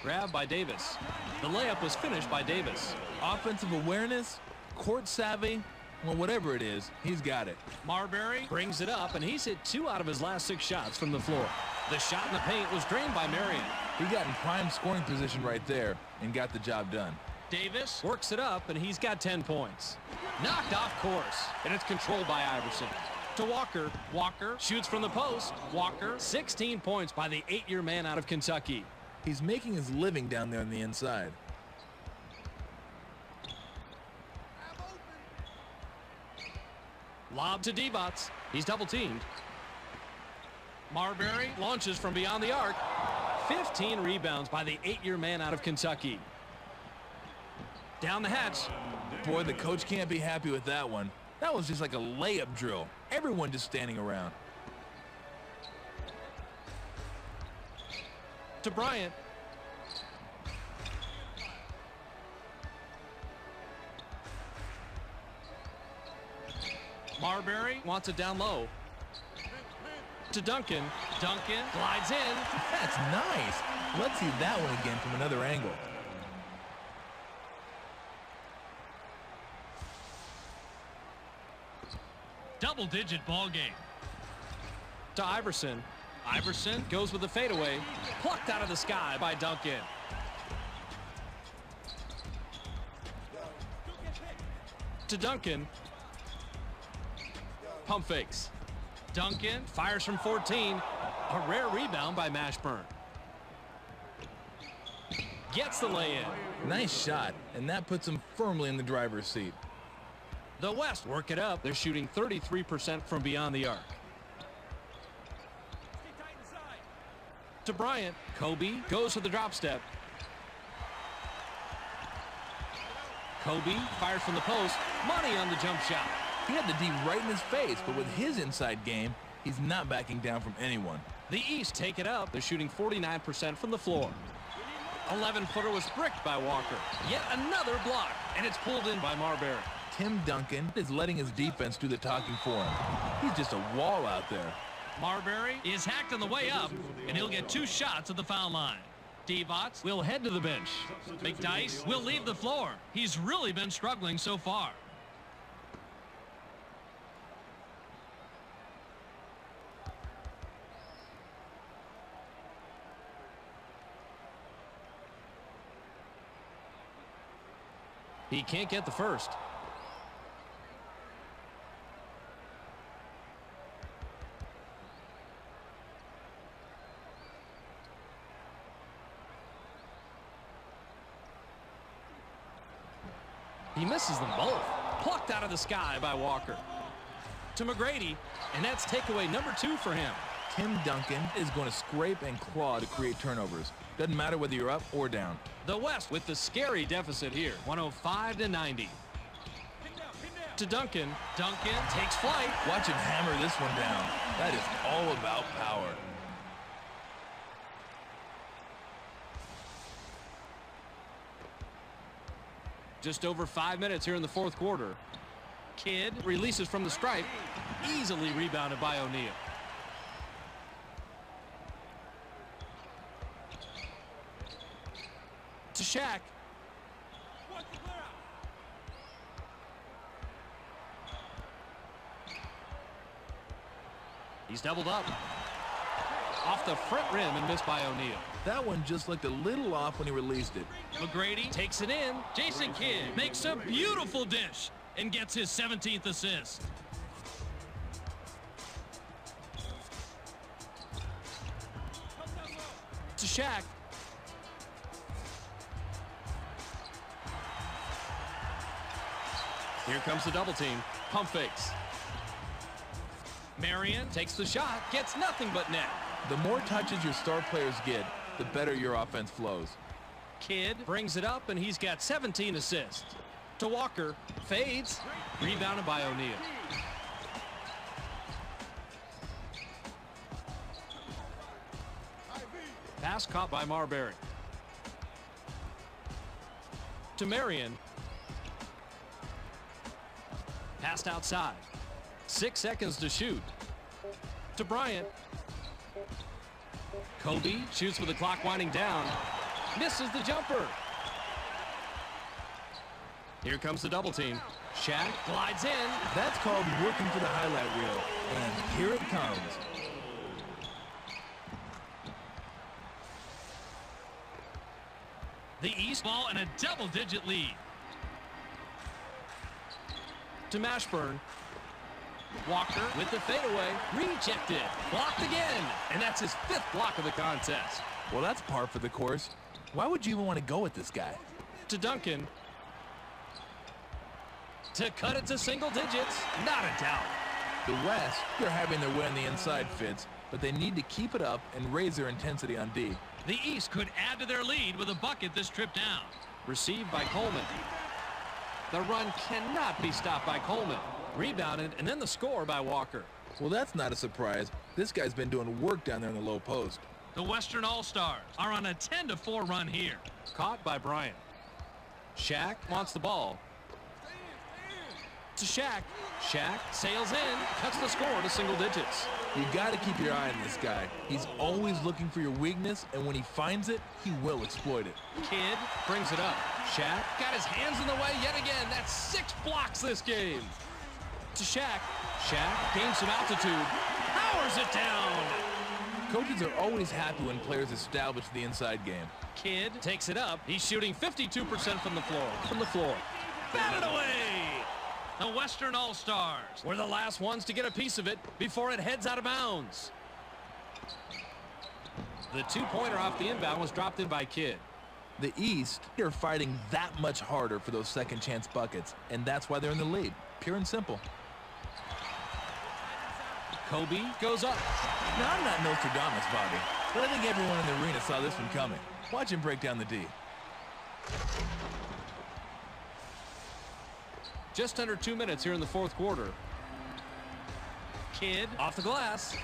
Grabbed by Davis. The layup was finished by Davis.
Offensive awareness, court savvy, well, whatever it is, he's got it.
Marbury brings it up, and he's hit 2 out of his last 6 shots from the floor. The shot in the paint was drained by Marion.
He got in prime scoring position right there and got the job done.
Davis works it up, and he's got 10 points. Knocked off course, and it's controlled by Iverson. To Walker. Walker shoots from the post. Walker, 16 points by the 8-year man out of Kentucky.
He's making his living down there on the inside.
Lob to Divac. He's double-teamed. Marbury launches from beyond the arc. 15 rebounds by the 8-year man out of Kentucky. Down the hatch.
Boy, the coach can't be happy with that one. That was just like a layup drill. Everyone just standing around.
To Bryant. Marbury wants it down low. To Duncan. Duncan glides in.
That's nice. Let's see that one again from another angle.
Double-digit ball game. To Iverson. Iverson goes with the fadeaway. Plucked out of the sky by Duncan. To Duncan. Pump fakes. Duncan fires from 14. A rare rebound by Mashburn. Gets the lay-in.
Nice shot, and that puts him firmly in the driver's seat.
The West work it up. They're shooting 33% from beyond the arc. To Bryant. Kobe goes to the drop step. Kobe fires from the post. Money on the jump shot.
He had the D right in his face, but with his inside game, he's not backing down from anyone.
The East take it up. They're shooting 49% from the floor. 11-footer was bricked by Walker. Yet another block, and it's pulled in by Marbury.
Tim Duncan is letting his defense do the talking for him. He's just a wall out there.
Marbury is hacked on the way up, and he'll get 2 shots at the foul line. Divac will head to the bench. McDyess will leave the floor. He's really been struggling so far. He can't get the first. He misses them both. Plucked out of the sky by Walker. To McGrady, and that's takeaway number 2 for him.
Tim Duncan is going to scrape and claw to create turnovers. Doesn't matter whether you're up or down.
The West with the scary deficit here, 105-90. To Duncan. Duncan takes flight.
Watch him hammer this one down. That is all about power.
Just over 5 minutes here in the fourth quarter. Kidd releases from the stripe. Easily rebounded by O'Neal. To Shaq. He's doubled up. Off the front rim and missed by O'Neal.
That one just looked a little off when he released it.
McGrady takes it in. Jason Kidd makes a beautiful dish and gets his 17th assist. To Shaq. Here comes the double team. Pump fakes. Marion takes the shot, gets nothing but net.
The more touches your star players get, the better your offense flows.
Kidd brings it up, and he's got 17 assists. To Walker, fades, rebounded by O'Neal. Pass caught by Marbury. To Marion. Passed outside. 6 seconds to shoot. To Bryant. Kobe shoots with the clock winding down. Misses the jumper. Here comes the double team. Shaq glides in.
That's called working for the highlight reel. And here it comes.
The East ball and a double-digit lead. To Mashburn. Walker with the fadeaway. Rejected. Blocked again. And that's his 5th block of the contest.
Well, that's par for the course. Why would you even want to go with this guy?
To Duncan. To cut it to single digits. Not a doubt.
The West, they're having their way on the inside, Fitz, but they need to keep it up and raise their intensity on D.
The East could add to their lead with a bucket this trip down. Received by Coleman. The run cannot be stopped by Coleman. Rebounded, and then the score by Walker.
Well, that's not a surprise. This guy's been doing work down there in the low post.
The Western All-Stars are on a 10-4 run here. Caught by Bryant. Shaq wants the ball. To Shaq. Shaq sails in, cuts the score to single digits.
You got to keep your eye on this guy. He's always looking for your weakness, and when he finds it, he will exploit it.
Kidd brings it up. Shaq got his hands in the way yet again. That's 6 blocks this game. To Shaq. Shaq gains some altitude. Powers it down.
Coaches are always happy when players establish the inside game.
Kidd takes it up. He's shooting 52% from the floor. Batted away. The Western All-Stars were the last ones to get a piece of it before it heads out of bounds. The 2-pointer off the inbound was dropped in by Kidd.
The East are fighting that much harder for those second chance buckets, and that's why they're in the lead. Pure and simple.
Kobe goes up.
Now, I'm not Nostradamus, Bobby, but I think everyone in the arena saw this one coming. Watch him break down the D.
Just under 2 minutes here in the 4th quarter. Kidd off the glass.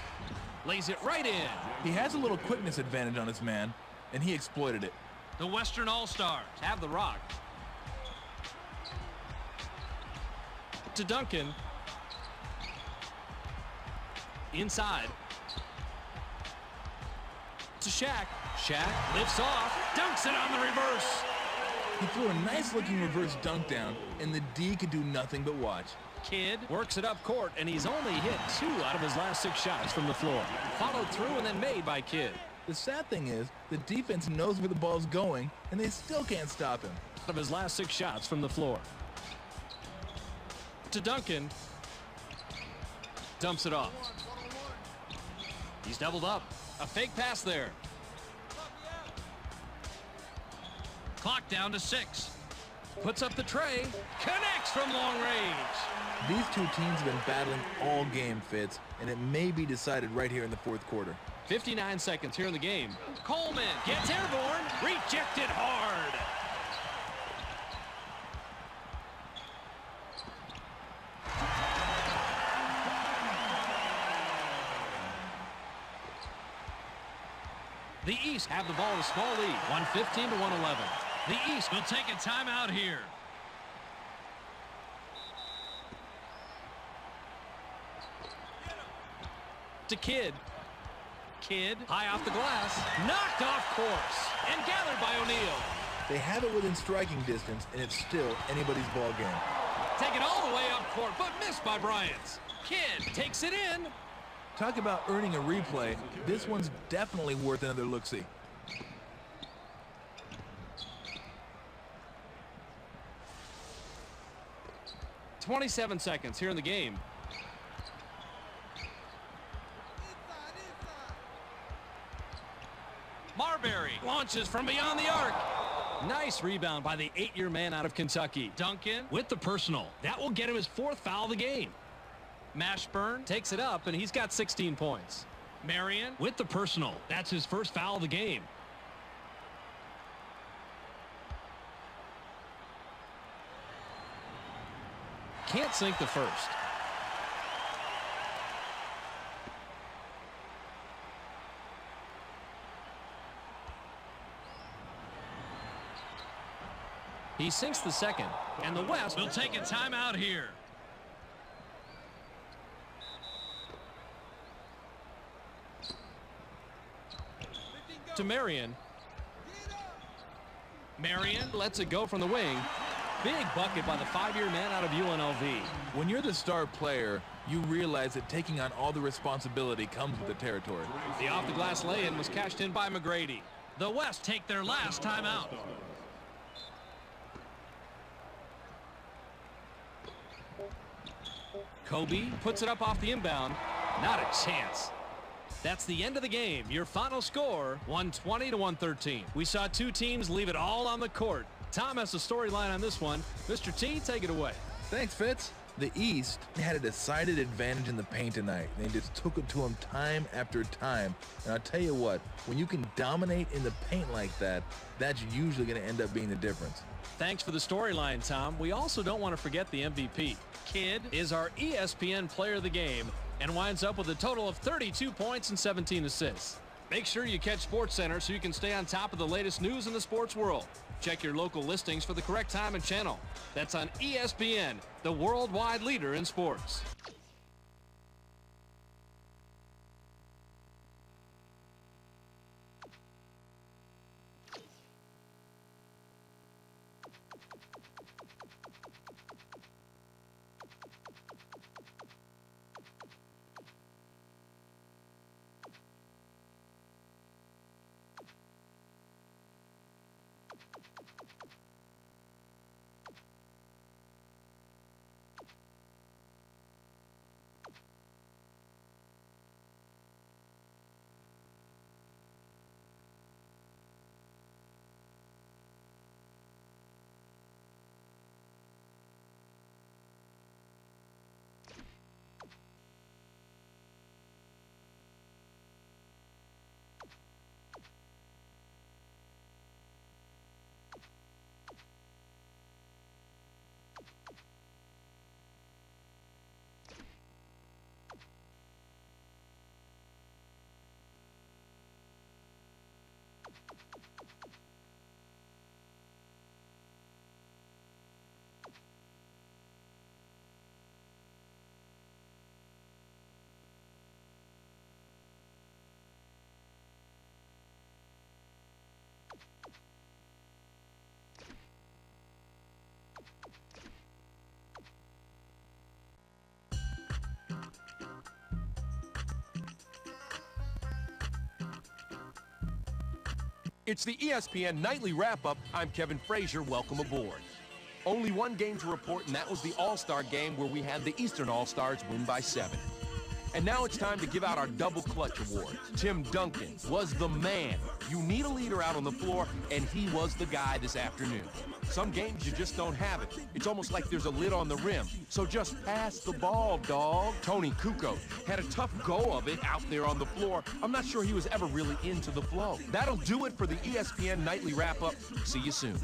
Lays it right in.
He has a little quickness advantage on his man, and he exploited it.
The Western All-Stars have the rock. To Duncan. Inside. To Shaq. Shaq lifts off. Dunks it on the reverse.
He threw a nice-looking reverse dunk down, and the D could do nothing but watch.
Kidd works it up court, and he's only hit 2 out of his last 6 shots from the floor. Followed through and then made by Kidd.
The sad thing is, the defense knows where the ball's going, and they still can't stop him.
Out of his last 6 shots from the floor. To Duncan. Dumps it off. He's doubled up. A fake pass there. Clock down to 6. Puts up the tray. Connects from long range.
These two teams have been battling all game, Fitz, and it may be decided right here in the 4th quarter.
59 seconds here in the game. Coleman gets airborne. Rejected hard. The East have the ball with a small lead, 115 to 111. The East will take a timeout here. To Kidd. Kidd high off the glass, knocked off course, and gathered by O'Neal.
They have it within striking distance, and it's still anybody's ball game.
Taken all the way up court, but missed by Bryant. Kidd takes it in.
Talk about earning a replay. This one's definitely worth another look-see.
.27 seconds here in the game. Marbury launches from beyond the arc. Nice rebound by the 8-year man out of Kentucky. Duncan with the personal. That will get him his 4th foul of the game. Mashburn takes it up, and he's got 16 points. Marion with the personal. That's his 1st foul of the game. Can't sink the first. He sinks the second, and the West will take a timeout here. To Marion. Marion lets it go from the wing. Big bucket by the 5-year man out of UNLV.
When you're the star player, you realize that taking on all the responsibility comes with the territory.
The off-the-glass lay-in was cashed in by McGrady. The West take their last timeout. Kobe puts it up off the inbound. Not a chance. That's the end of the game. Your final score, 120 to 113. We saw two teams leave it all on the court. Tom has a storyline on this one. Mr. T, take it away.
Thanks, Fitz. The East had a decided advantage in the paint tonight. They just took it to them time after time. And I'll tell you what, when you can dominate in the paint like that, that's usually going to end up being the difference.
Thanks for the storyline, Tom. We also don't want to forget the MVP. Kidd is our ESPN player of the game and winds up with a total of 32 points and 17 assists. Make sure you catch SportsCenter so you can stay on top of the latest news in the sports world. Check your local listings for the correct time and channel. That's on ESPN, the worldwide leader in sports.
It's the ESPN Nightly Wrap-Up. I'm Kevin Frazier. Welcome aboard. Only one game to report, and that was the All-Star game where we had the Eastern All-Stars win by 7. And now it's time to give out our Double Clutch Award. Tim Duncan was the man. You need a leader out on the floor, and he was the guy this afternoon. Some games you just don't have it. It's almost like there's a lid on the rim. So just pass the ball, dog. Tony Kukoc had a tough go of it out there on the floor. I'm not sure he was ever really into the flow. That'll do it for the ESPN Nightly Wrap-Up. See you soon.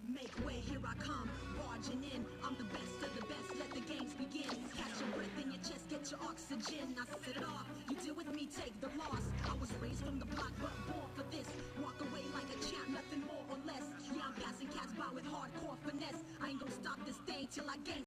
Make way, here I come, barging in. I'm the best of the best, let the games begin. Catch your breath in your chest, get your oxygen. I set it off, you deal with me, take the loss. I was raised from the block, but born for this. Walk away like a champ, nothing more or less. Yeah, I'm passing cats by with hardcore finesse. I ain't gonna stop this thing till I gain